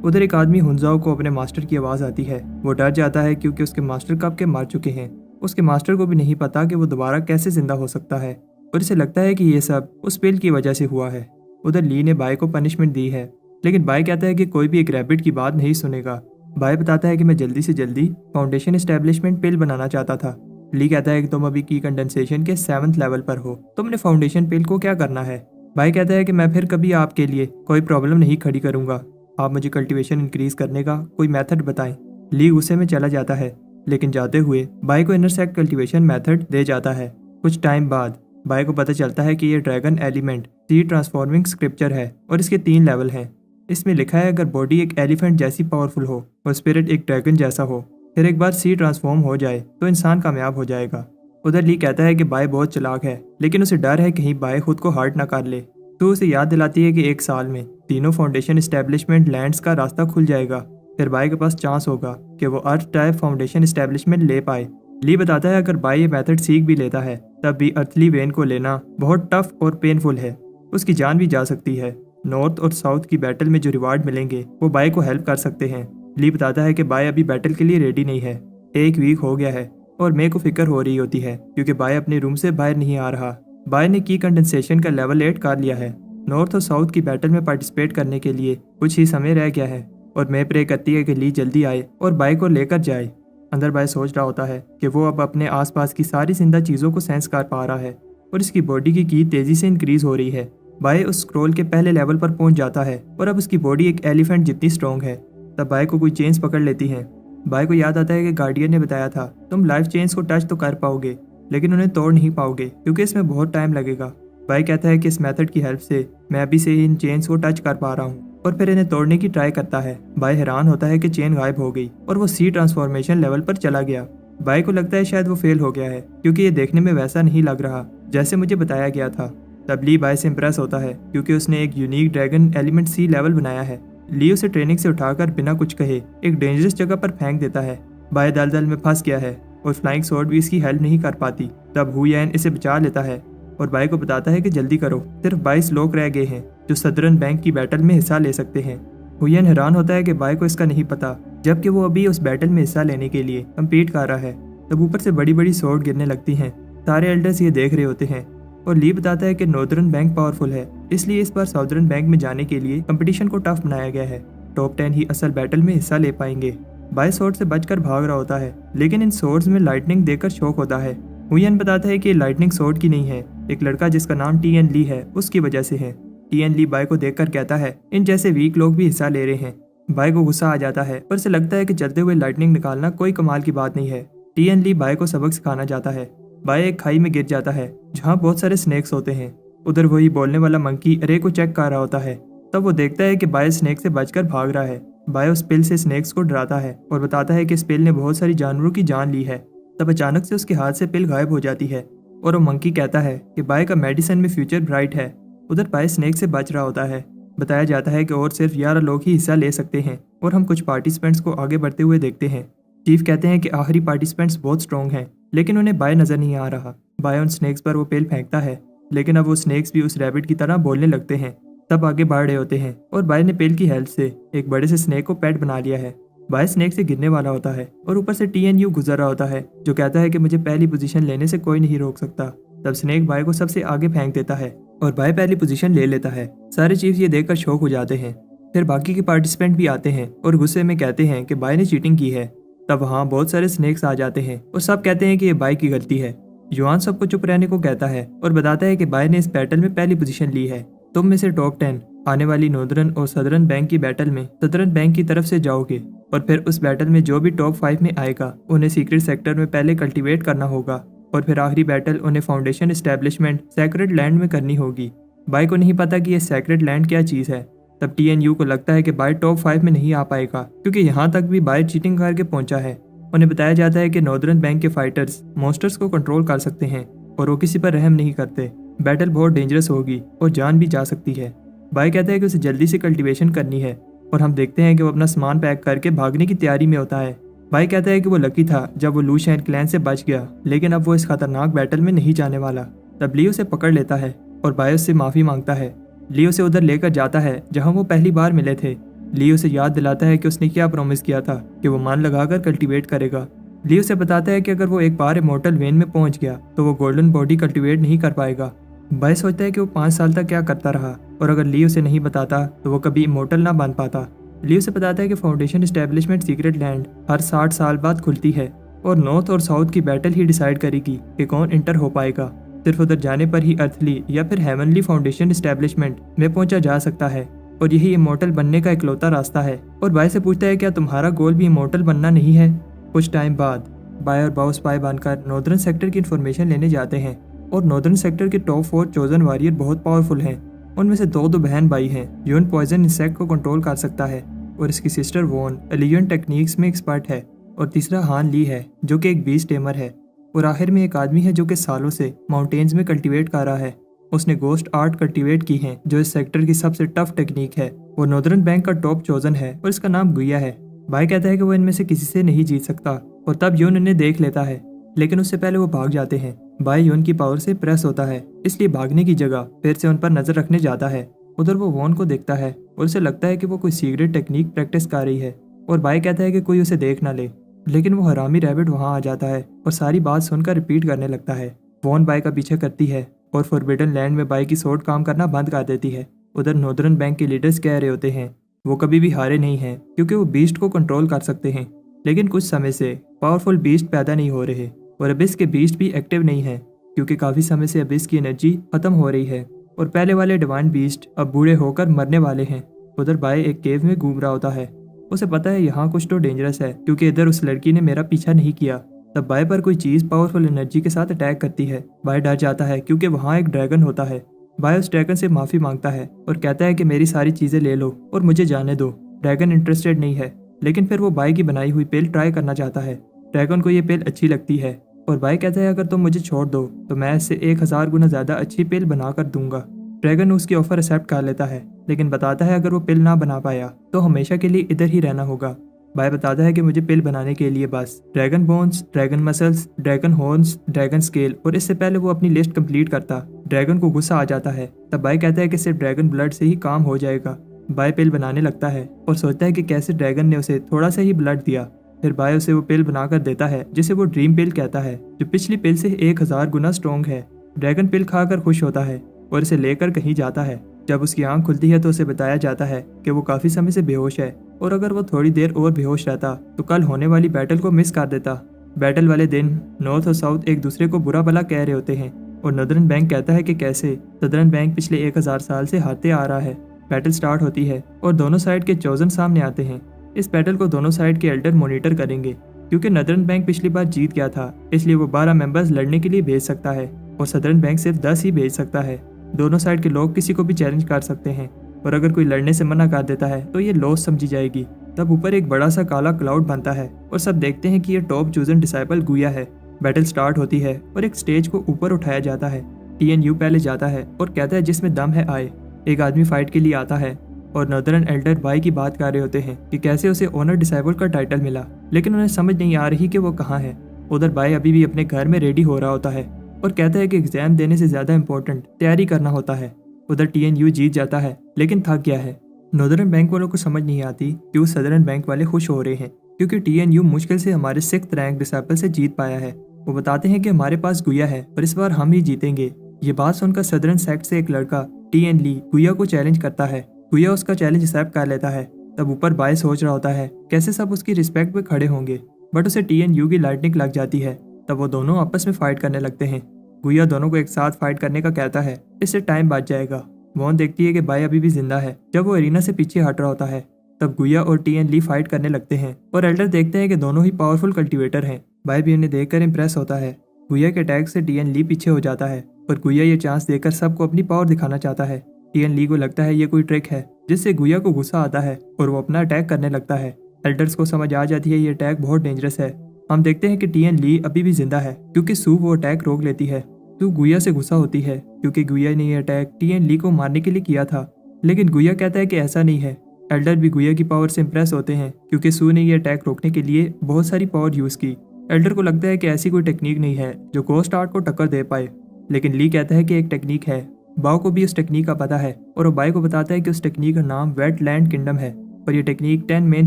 उधर एक आदमी हुंजाओ को अपने मास्टर की आवाज़ आती है। वो डर जाता है क्योंकि उसके मास्टर कब के मार चुके हैं। उसके मास्टर को भी नहीं पता कि वो दोबारा कैसे जिंदा हो सकता है और इसे लगता है कि ये सब उस पिल की वजह से हुआ है। उधर ली ने बाय को पनिशमेंट दी है लेकिन बाय कहता है कि कोई भी एक रैबिट की बात नहीं सुनेगा। बाय बताता है कि मैं जल्दी से जल्दी फाउंडेशन एस्टेब्लिशमेंट पिल बनाना चाहता था। ली कहता है कि तुम अभी की कंडेंसेशन के 7th लेवल पर हो, तुमने फाउंडेशन पिल को क्या करना है। बाय कहता है कि मैं फिर कभी आपके लिए कोई प्रॉब्लम नहीं खड़ी करूंगा, आप मुझे कल्टीवेशन इंक्रीज करने का कोई मेथड बताएं। ली गुस्से में चला जाता है, लेकिन जाते हुए बाय को इंटरसेक्ट कल्टीवेशन मेथड दे जाता है। कुछ टाइम बाद बाय को पता चलता है कि ये dragon element seed transforming scripture है और इसके 3 लेवल हैं। इसमें लिखा है अगर बॉडी एक एलिफेंट जैसी पावरफुल हो और स्पिरिट एक ड्रैगन जैसा हो, फिर एक बार सीड ट्रांसफॉर्म हो जाए तो इंसान कामयाब हो जाएगा। उधर ली कहता है कि बाय बहुत चालाक है, लेकिन उसे डर है कहीं बाय खुद को हर्ट ना कर ले। तो उसे याद दिलाती है कि 1 साल में तीनों फाउंडेशन एस्टेब्लिशमेंट लैंड्स का रास्ता खुल जाएगा, फिर बाय के पास चांस होगा कि वो अर्थ टाइप फाउंडेशन एस्टेब्लिशमेंट ले पाए। ली बताता है अगर बाय ये मेथड सीख भी लेता है तब भी अर्थली वेन को लेना बहुत टफ और पेनफुल है, उसकी जान भी जा सकती है। नॉर्थ और साउथ की बैटल में जो रिवार्ड मिलेंगे वो बाय को हेल्प कर सकते हैं। ली बताता है कि बाय अभी बैटल के लिए रेडी नहीं है, 1 वीक हो गया है और मे को फिक्र हो रही होती है क्योंकि बाय अपने रूम से बाहर नहीं आ रहा। बाय ने की कंडेंसेशन का लेवल 8 कर लिया है। नॉर्थ और साउथ की बैटल में पार्टिसिपेट करने के लिए कुछ ही समय रह गया है और मे प्रे करती है कि ली जल्दी आए और बाय को लेकर जाए। अंदर बाय सोच रहा होता है कि वो अब अपने आसपास की सारी जिंदा चीज़ों को सेंस कर पा रहा है और इसकी बॉडी की की तेज़ी से इंक्रीज हो रही है। बाय उस स्क्रॉल के पहले लेवल पर पहुंच जाता है और अब उसकी बॉडी एक एलिफेंट जितनी स्ट्रॉन्ग है। तब बाय को कोई चेन्स पकड़ लेती हैं। बाय को याद आता है कि गार्डियन ने बताया था तुम लाइफ चेन्स को टच तो कर पाओगे, लेकिन उन्हें तोड़ नहीं पाओगे क्योंकि इसमें बहुत टाइम लगेगा। बाय कहता है कि इस मेथड की हेल्प से मैं अभी से ही इन चेन्स को टच कर पा रहा हूँ और फिर इन्हें तोड़ने की ट्राई करता है। बाय हैरान होता है कि चेन गायब हो गई और वो सी ट्रांसफॉर्मेशन लेवल पर चला गया। बाय को लगता है शायद वो फेल हो गया है क्योंकि ये देखने में वैसा नहीं लग रहा जैसे मुझे बताया गया था। तब ली बाय से इम्प्रेस होता है क्योंकि उसने एक यूनिक ड्रैगन एलिमेंट सी लेवल बनाया है। ली उसे ट्रेनिंग से उठाकर बिना कुछ कहे एक डेंजरस जगह पर फेंक देता है। बाय दलदल में फंस गया है और फ्लाइंग स्वॉर्ड भी इसकी हेल्प नहीं कर पाती। तब हुयेन इसे बचा लेता है और बाय को बताता है कि जल्दी करो, सिर्फ 22 लोग रह गए हैं जो सदरन बैंक की बैटल में हिस्सा ले सकते हैं। हुयेन हैरान होता है कि बाय को इसका नहीं पता, जबकि वो अभी उस बैटल में हिस्सा लेने के लिए कम्पीट कर रहा है। तब ऊपर से बड़ी बड़ी स्वॉर्ड गिरने लगती हैं। सारे एल्डर्स ये देख रहे होते हैं और ली बताता है कि नॉर्दर्न बैंक पावरफुल है, इसलिए इस बार साउदर्न बैंक में जाने के लिए कंपटीशन को टफ बनाया गया है। टॉप 10 ही असल बैटल में हिस्सा ले पाएंगे। बाय स्वॉर्ड से बचकर भाग रहा होता है, लेकिन इन स्वॉर्ड्स में लाइटनिंग देखकर शौक होता है। हुयेन बताता है कि लाइटनिंग स्वॉर्ड की नहीं है, एक लड़का जिसका नाम टीएन ली है उसकी वजह से है। टीएन ली बाय को देखकर कहता है इन जैसे वीक लोग भी हिस्सा ले रहे हैं। बाय को गुस्सा आ जाता है और उसे लगता है कि चलते हुए लाइटनिंग निकालना कोई कमाल की बात नहीं है। टीएन ली बाय को सबक सिखाना चाहता है। बाय एक खाई में गिर जाता है जहाँ बहुत सारे स्नेक्स होते हैं। उधर वही बोलने वाला मंकी रे को चेक कर रहा होता है। तब वो देखता है कि बाय स्नेक से बचकर भाग रहा है। बाय उस पिल से स्नेक्स को डराता है और बताता है कि इस पिल ने बहुत सारी जानवरों की जान ली है। तब अचानक से उसके हाथ से पिल गायब हो जाती है और वो मंकी कहता है कि बाय का मेडिसिन में फ्यूचर ब्राइट है। उधर बाय स्नेक से बच रहा होता है। बताया जाता है कि और सिर्फ 11 लोग ही हिस्सा ले सकते हैं और हम कुछ पार्टिसिपेंट्स को आगे बढ़ते हुए देखते हैं। चीफ कहते हैं कि आखिरी पार्टिसिपेंट्स बहुत स्ट्रॉन्ग हैं, लेकिन उन्हें बाय नजर नहीं आ रहा। बाय उन स्नेक्स पर वो पिल फेंकता है, लेकिन अब वो स्नेक्स भी उस रैबिट की तरह बोलने लगते हैं। तब आगे बढ़ रहे होते हैं और बाय ने पिल की हेल्प से एक बड़े से स्नेक को पेट बना लिया है। बाय स्नेक से गिरने वाला होता है और ऊपर से टीएनयू गुजर रहा होता है जो कहता है कि मुझे पहली पोजीशन लेने से कोई नहीं रोक सकता। तब स्नेक बाय को सबसे आगे फेंक देता है और बाय पहली पोजीशन ले लेता है। सारे चीफ ये देखकर शॉक हो जाते हैं। फिर बाकी के पार्टिसिपेंट भी आते हैं और गुस्से में कहते हैं कि बाय ने चीटिंग की है। तब वहाँ बहुत सारे स्नेक्स आ जाते हैं और सब कहते हैं कि ये बाय की गलती है। युआन सबको चुप रहने को कहता है और बताता है कि बाय ने इस बैटल में पहली पोजीशन ली है। तुम में से टॉप 10 आने वाली नॉर्दर्न और सदर्न बैंक की बैटल में सदर्न बैंक की तरफ से जाओगे और फिर उस बैटल में जो भी टॉप 5 में आएगा उन्हें सीक्रेट सेक्टर में पहले कल्टीवेट करना होगा और फिर आखिरी बैटल उन्हें फाउंडेशन एस्टेब्लिशमेंट सैक्रेड लैंड में करनी होगी। बाय को नहीं पता कि यह सैक्रेड लैंड क्या चीज़ है। तब टीएनयू को लगता है कि बाय टॉप 5 में नहीं आ पाएगा क्योंकि यहाँ तक भी बाय चीटिंग करके पहुंचा है। उन्हें बताया जाता है कि नॉर्दर्न बैंक के फाइटर्स मॉन्स्टर्स को कंट्रोल कर सकते हैं और वो किसी पर रहम नहीं करते। बैटल बहुत डेंजरस होगी और जान भी जा सकती है। बाय कहता है कि उसे जल्दी से कल्टीवेशन करनी है और हम देखते हैं कि वो अपना सामान पैक करके भागने की तैयारी में होता है। बाय कहता है कि वो लकी था जब वो लू शैन क्लैन से बच गया, लेकिन अब वो इस खतरनाक बैटल में नहीं जाने वाला। तब ली उसे पकड़ लेता है और बाय उससे माफ़ी मांगता है। ली उसे उधर लेकर जाता है जहाँ वो पहली बार मिले थे। ली उसे याद दिलाता है कि उसने क्या प्रॉमिस किया था कि वो मान लगाकर कल्टीवेट करेगा। ली उसे बताता है कि अगर वो एक बार इमॉर्टल वेन में पहुंच गया तो वो गोल्डन बॉडी कल्टीवेट नहीं कर पाएगा। बाय सोचता है कि वो 5 साल तक क्या करता रहा और अगर ली उसे नहीं बताता तो वो कभी इमोर्टल ना बन पाता। ली उसे बताता है कि फाउंडेशन एस्टेब्लिशमेंट सीक्रेट लैंड हर 60 साल बाद खुलती है और नॉर्थ और साउथ की बैटल ही डिसाइड करेगी कि कौन इंटर हो पाएगा। सिर्फ उधर जाने पर ही अर्थली या फिर हेवनली फाउंडेशन एस्टेब्लिशमेंट में पहुंचा जा सकता है और यही इमोर्टल बनने का इकलौता रास्ता है। और बाय से पूछता है क्या तुम्हारा गोल भी इमोर्टल बनना नहीं है। कुछ टाइम बाद बाय और बाउ स्पाई बनकर नॉर्दर्न सेक्टर की इन्फॉर्मेशन लेने जाते हैं और नॉर्दर्न सेक्टर के टॉप 4 चोजन वॉरियर बहुत पावरफुल हैं। उनमें से दो बहन भाई हैं। यून पॉइजन इंसेक्ट को कंट्रोल कर सकता है और इसकी सिस्टर वॉन एलियन टेक्निक्स में एक्सपर्ट है और तीसरा हान ली है जो कि एक बीस्ट टेमर है। और आखिर में एक आदमी है जो कि सालों से माउंटेन्स में कल्टीवेट कर रहा है। उसने गोस्ट आर्ट कल्टीवेट की है जो इस सेक्टर की सबसे टफ टेक्निक है। वो नॉर्दर्न बैंक का टॉप चोजन है और इसका नाम गुया है। भाई कहता है कि वो इनमें से किसी से नहीं जीत सकता और तब यून इन्हें देख लेता है, लेकिन उससे पहले वो भाग जाते हैं। भाई यून की पावर से प्रेस होता है, इसलिए भागने की जगह फिर से उन पर नजर रखने जाता है। उधर वो वॉन को देखता है और उसे लगता है कि वो कोई सीक्रेट टेक्निक प्रैक्टिस कर रही है और भाई कहता है कि कोई उसे देख ना ले, लेकिन वो हरामी रैबिट वहां आ जाता है और सारी बात सुनकर रिपीट करने लगता है। वॉन बाई का पीछा करती है और फॉरबिडन लैंड में बाई की सोर्ड काम करना बंद कर देती है। उधर नॉर्दर्न बैंक के लीडर्स कह रहे होते हैं वो कभी भी हारे नहीं हैं क्योंकि वो बीस्ट को कंट्रोल कर सकते हैं, लेकिन कुछ समय से पावरफुल बीस्ट पैदा नहीं हो रहे और अबिस के बीस्ट भी एक्टिव नहीं है क्योंकि काफी समय से अबिस की एनर्जी खत्म हो रही है और पहले वाले डिवाइन बीस्ट अब बूढ़े होकर मरने वाले हैं। उधर बाय एक केव में घूम रहा होता है। उसे पता है यहाँ कुछ तो डेंजरस है क्योंकि इधर उस लड़की ने मेरा पीछा नहीं किया। तब बाय पर कोई चीज पावरफुल एनर्जी के साथ अटैक करती है। बाय डर जाता है क्योंकि वहाँ एक ड्रैगन होता है। बाय उस ड्रैगन से माफी मांगता है और कहता है कि मेरी सारी चीजें ले लो और मुझे जाने दो। ड्रैगन इंटरेस्टेड नहीं है, लेकिन फिर वो बाय की बनाई हुई पिल ट्राई करना चाहता है। ड्रैगन को ये पिल अच्छी लगती है और बाय कहता है अगर तुम मुझे छोड़ दो तो मैं इससे 1000 गुना ज्यादा अच्छी पिल बना कर दूंगा। ड्रैगन उसकी ऑफर एक्सेप्ट कर लेता है, लेकिन बताता है अगर वो पिल ना बना पाया तो हमेशा के लिए इधर ही रहना होगा। बाय बताता है कि मुझे पिल बनाने के लिए बस dragon bones, dragon muscles, dragon horns, dragon scale और इससे पहले वो अपनी लिस्ट कंप्लीट करता ड्रैगन को गुस्सा आ जाता है। तब बाय कहता है कि सिर्फ ड्रैगन ब्लड से ही काम हो जाएगा। बाय पिल बनाने लगता है और सोचता है कि कैसे ड्रैगन ने उसे थोड़ा सा ही ब्लड दिया। फिर बाय उसे वो पिल बनाकर देता है जिसे वो ड्रीम पिल कहता है, जो पिछली पिल से 1000 गुना स्ट्रॉन्ग है। ड्रैगन पिल खाकर खुश होता है और इसे लेकर कहीं जाता है। जब उसकी आंख खुलती है तो उसे बताया जाता है कि वो काफी समय से बेहोश है और अगर वो थोड़ी देर और बेहोश रहता तो कल होने वाली बैटल को मिस कर देता। बैटल वाले दिन नॉर्थ और साउथ एक दूसरे को बुरा भला कह रहे होते हैं और नॉर्दर्न बैंक कहता है कि कैसे सदर्न बैंक पिछले 1000 साल से हारते आ रहा है। बैटल स्टार्ट होती है और दोनों साइड के चोजन सामने आते हैं। इस बैटल को दोनों साइड के एल्डर मॉनिटर करेंगे क्योंकि नॉर्दर्न बैंक पिछली बार जीत गया था, इसलिए वो 12 मेंबर्स लड़ने के लिए भेज सकता है और सदर्न बैंक सिर्फ 10 ही भेज सकता है। दोनों साइड के लोग किसी को भी चैलेंज कर सकते हैं और अगर कोई लड़ने से मना कर देता है तो ये लॉस समझी जाएगी। तब ऊपर एक बड़ा सा काला क्लाउड बनता है और सब देखते हैं कि ये टॉप चूजन डिसाइपल गुया है। बैटल स्टार्ट होती है और एक स्टेज को ऊपर उठाया जाता है। TNU पहले जाता है और कहता है जिसमें दम है आए। एक आदमी फाइट के लिए आता है और नॉर्दर्न एल्डर बाई की बात कर रहे होते हैं कि कैसे उसे ओनर डिसाइबल का टाइटल मिला, लेकिन उन्हें समझ नहीं आ रही कि वो कहाँ है। उधर बाई अभी भी अपने घर में रेडी हो रहा होता है और कहता है कि एग्जाम देने से ज्यादा इम्पोर्टेंट तैयारी करना होता है। उधर TNU जीत जाता है लेकिन थक गया है। नॉर्दर्न बैंक वालों को समझ नहीं आती कि उस सदर्न बैंक वाले खुश हो रहे हैं क्योंकि TNU मुश्किल से हमारे 6th रैंक डिसाइपल से जीत पाया है। वो बताते हैं कि हमारे पास गुया है पर इस बार हम ही जीतेंगे। ये बात सुनकर सदर्न सेक्ट से एक लड़का TN ली गुया को चैलेंज करता है। गुया उसका चैलेंज एक्सेप्ट कर लेता है। तब ऊपर बाय सोच रहा होता है कैसे सब उसकी रिस्पेक्ट पे खड़े होंगे, बट उसे TNU की लाइटनिंग लग जाती है। तब वो दोनों आपस में फाइट करने लगते हैं। गुया दोनों को एक साथ फाइट करने का कहता है, इससे टाइम बच जाएगा। वॉन देखती है कि बाय अभी भी जिंदा है। जब वो एरिना से पीछे हट रहा होता है तब गुया और TN ली फाइट करने लगते हैं और एल्डर देखते हैं कि दोनों ही पावरफुल कल्टीवेटर हैं। बाय भी उन्हें देखकर इंप्रेस होता है। गुया के अटैक से TN ली पीछे हो जाता है और गुया ये चांस देकर सबको अपनी पावर दिखाना चाहता है। TN ली को लगता है ये कोई ट्रिक है जिससे गुया को गुस्सा आता है और वो अपना अटैक करने लगता है। एल्डर्स को समझ आ जाती है ये अटैक बहुत डेंजरस है। हम देखते हैं कि TN ली अभी भी जिंदा है क्योंकि सू वो अटैक रोक लेती है। सू गुया से गुस्सा होती है क्योंकि गुया ने ये अटैक TN ली को मारने के लिए किया था, लेकिन गुया कहता है कि ऐसा नहीं है। एल्डर भी गुया की पावर से इंप्रेस होते हैं क्योंकि सू ने ये अटैक रोकने के लिए बहुत सारी पावर यूज की। एल्डर को लगता है कि ऐसी कोई टेक्निक नहीं है जो गोस्ट आर्ट को टक्कर दे पाए, लेकिन ली कहता है कि एक टेक्निक है। बाओ को भी उस टेक्निक का पता है और वो बाई को बताता है कि उस टेक्निक का नाम वेटलैंड किंगडम है और ये टेक्निक 10 मेन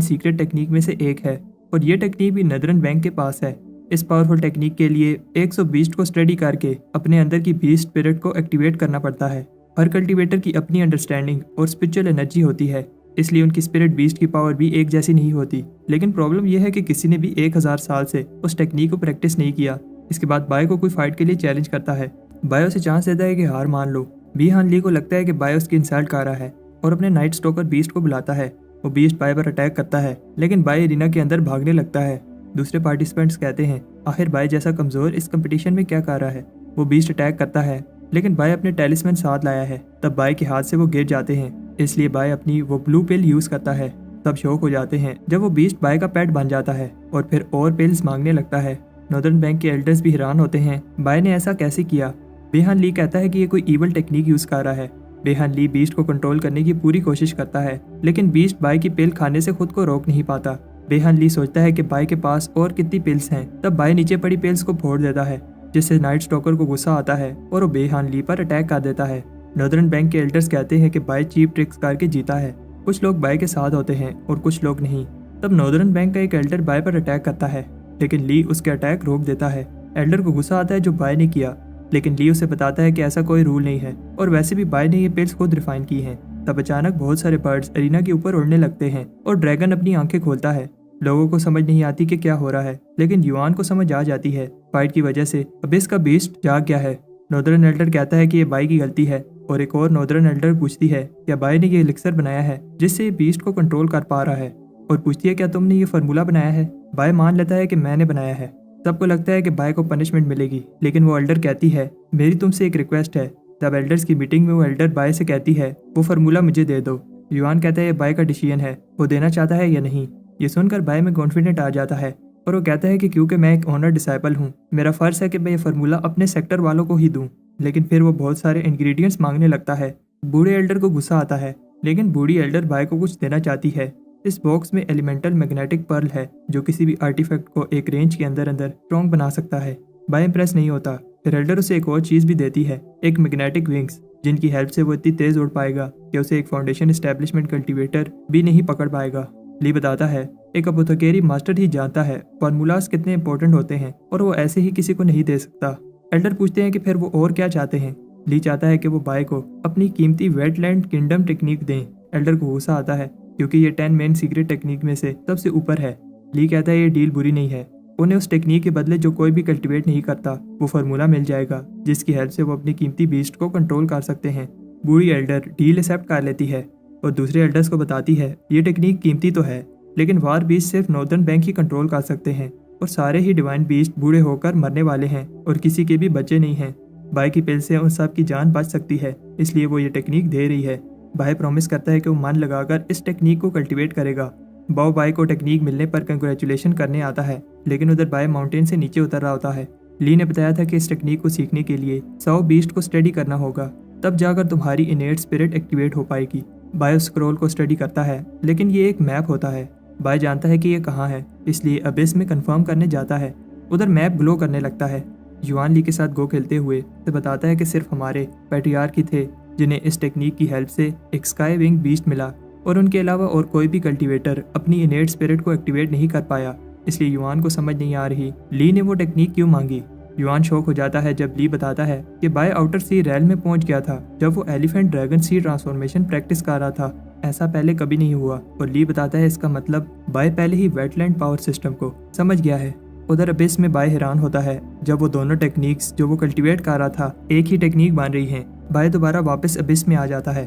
सीक्रेट टेक्निक में से एक है और ये टेक्निक भी नॉर्दर्न बैंक के पास है। इस पावरफुल टेक्निक के लिए 100 बीस्ट को स्टडी करके अपने अंदर की बीस्ट स्पिरिट को एक्टिवेट करना पड़ता है। हर कल्टीवेटर की अपनी अंडरस्टैंडिंग और स्पिरिचुअल एनर्जी होती है, इसलिए उनकी स्पिरिट बीस्ट की पावर भी एक जैसी नहीं होती। लेकिन प्रॉब्लम यह है कि किसी ने भी 1000 साल से उस टेक्निक को प्रैक्टिस नहीं किया। इसके बाद बाय को कोई फाइट के लिए चैलेंज करता है। बाय उसे चांस देता है कि हार मान लो। बी हान ली को लगता है कि बाय उसकी इंसल्ट कर रहा है और अपने नाइट स्टॉकर बीस्ट को बुलाता है। वो बीस्ट बाय पर अटैक करता है, लेकिन बाय एरिना के अंदर भागने लगता है। दूसरे पार्टिसिपेंट्स कहते हैं आखिर बाय जैसा कमजोर इस कंपटीशन में क्या कर रहा है। वो बीस्ट अटैक करता है, लेकिन बाय अपने टेलिस्मैन साथ लाया है। तब बाय के हाथ से वो गिर जाते हैं, इसलिए बाय अपनी वो ब्लू पिल यूज करता है। तब शौक हो जाते हैं जब वो बीस्ट बाय का पेट बन जाता है और फिर और पिल्स मांगने लगता है। नॉर्दर्न बैंक के एल्डर्स भी हैरान होते हैं, बाय ने ऐसा कैसे किया। बेहान ली कहता है कि ये कोई ईवल टेक्निक यूज कर रहा है। बेहान ली बीस्ट को कंट्रोल करने की पूरी कोशिश करता है, लेकिन बीस्ट बाय की पिल खाने से खुद को रोक नहीं पाता। बेहान ली सोचता है कि बाय के पास और कितनी पिल्स हैं। तब बाय नीचे पड़ी पिल्स को फोड़ देता है, जिससे नाइट स्टॉकर को गुस्सा आता है और वो बेहान ली पर अटैक कर देता है। नॉर्दर्न बैंक के एल्डर्स कहते हैं कि बाय चीप ट्रिक्स करके जीता है। कुछ लोग बाय के साथ होते हैं और कुछ लोग नहीं। तब नॉर्दर्न बैंक का एक एल्डर बाय पर अटैक करता है, लेकिन ली उसके अटैक रोक देता है। एल्डर को गुस्सा आता है जो बाय ने किया, लेकिन ली उसे बताता है कि ऐसा कोई रूल नहीं है और वैसे भी बाय ने ये पिल्स खुद रिफाइन की हैं। तब अचानक बहुत सारे बर्ड्स एरिना के ऊपर उड़ने लगते हैं और ड्रैगन अपनी आंखें खोलता है। लोगों को समझ नहीं आती कि क्या हो रहा है, लेकिन युआन को समझ आ जाती है। फाइट की वजह से अबिस का बीस्ट जाग गया है। नॉर्दर्न एल्डर कहता है कि ये बाय की गलती है और एक और नॉर्दर्न एल्डर पूछती है क्या बाय ने ये एलिक्सर बनाया है जिससे ये बीस्ट को कंट्रोल कर पा रहा है, और पूछती है क्या तुमने ये फार्मूला बनाया है। बाय मान लेता है कि मैंने बनाया है। सबको लगता है कि बाय को पनिशमेंट मिलेगी, लेकिन वो एल्डर कहती है मेरी तुमसे एक रिक्वेस्ट है। तब एल्डर्स की मीटिंग में वो एल्डर बाय से कहती है वो फार्मूला मुझे दे दो। युआन कहता है ये बाय का डिसीजन है, वो देना चाहता है या नहीं। ये सुनकर बाय में कॉन्फिडेंट आ जाता है और वो कहता है कि क्योंकि मैं एक ऑनर डिसाइपल हूँ, मेरा फर्ज है कि मैं ये फार्मूला अपने सेक्टर वालों को ही दूं। लेकिन फिर वो बहुत सारे इंग्रेडिएंट्स मांगने लगता है। बूढ़े एल्डर को गुस्सा आता है, लेकिन बूढ़ी एल्डर बाय को कुछ देना चाहती है। इस बॉक्स में एलिमेंटल मैग्नेटिक पर्ल है जो किसी भी आर्टिफैक्ट को एक रेंज के अंदर स्ट्रॉन्ग बना सकता है। बाय इंप्रेस नहीं होता। फिर एल्डर उसे एक और चीज भी देती है, एक मैग्नेटिक विंग्स, जिनकी हेल्प से वो इतनी तेज उड़ पाएगा कि उसे एक फाउंडेशन एस्टेब्लिशमेंट कल्टीवेटर भी नहीं पकड़ पाएगा। ली बताता है एक अपोथेकेरी मास्टर ही जानता है फार्मूलाज कितने इंपॉर्टेंट होते हैं और वो ऐसे ही किसी को नहीं दे सकता। एल्डर पूछते हैं कि फिर वो और क्या चाहते हैं। ली चाहता है कि वो बाय को अपनी कीमती वेटलैंड किंगडम टेक्निक दें। एल्डर को गुस्सा आता है क्योंकि ये 10 मेन सीक्रेट टेक्निक में से सबसे ऊपर है। ली कहता है ये डील बुरी नहीं है, उन्हें उस टेक्निक के बदले जो कोई भी कल्टीवेट नहीं करता वो फार्मूला मिल जाएगा जिसकी हेल्प से वो अपनी कीमती बीस्ट को कंट्रोल कर सकते हैं। बूढ़ी एल्डर डील एक्सेप्ट कर लेती है और दूसरे एल्डर्स को बताती है ये टेक्निक कीमती तो है, लेकिन वार बीस्ट सिर्फ नॉर्दर्न बैंक ही कंट्रोल कर सकते हैं और सारे ही डिवाइन बीस्ट बूढ़े होकर मरने वाले हैं और किसी के भी बच्चे नहीं हैं। बाय की पिल से उन सब की जान बच सकती है, इसलिए वो ये टेक्निक दे रही है। बाय प्रॉमिस करता है कि वो मन लगाकर इस टेक्निक को कल्टीवेट करेगा। बाओ बाय को टेक्निक मिलने पर कंग्रेचुलेशन करने आता है, लेकिन उधर बाय माउंटेन से नीचे उतर रहा होता है। ली ने बताया था कि इस टेक्निक को सीखने के लिए 100 बीस्ट को स्टडी करना होगा, तब जाकर तुम्हारी इनेट स्पिरिट एक्टिवेट हो पाएगी। बाय उस स्क्रॉल को स्टडी करता है, लेकिन ये एक मैप होता है। बाय जानता है कि ये कहाँ है, इसलिए अबिस में कंफर्म करने जाता है। उधर मैप ग्लो करने लगता है। युआन ली के साथ गो खेलते हुए तो बताता है कि सिर्फ हमारे पैट्रियार्क ही थे जिन्हें इस टेक्निक की हेल्प से एक स्काई विंग बीस्ट मिला, और उनके अलावा और कोई भी कल्टीवेटर अपनी इनेट स्पिरिट को एक्टिवेट नहीं कर पाया। इसलिए युआन को समझ नहीं आ रही ली ने वो टेक्निक क्यों मांगी। युआन शॉक हो जाता है जब ली बताता है कि बाय आउटर सी रैल में पहुंच गया था जब वो एलिफेंट ड्रैगन सी ट्रांसफॉर्मेशन प्रैक्टिस कर रहा था। ऐसा पहले कभी नहीं हुआ, और ली बताता है इसका मतलब बाय पहले ही वेटलैंड पावर सिस्टम को समझ गया है। उधर अबिस में बाय हैरान होता है जब वो दोनों टेक्निक्स जो वो कल्टीवेट कर रहा था एक ही टेक्निक बन रही हैं। बाय दोबारा वापस अबिस में आ जाता है।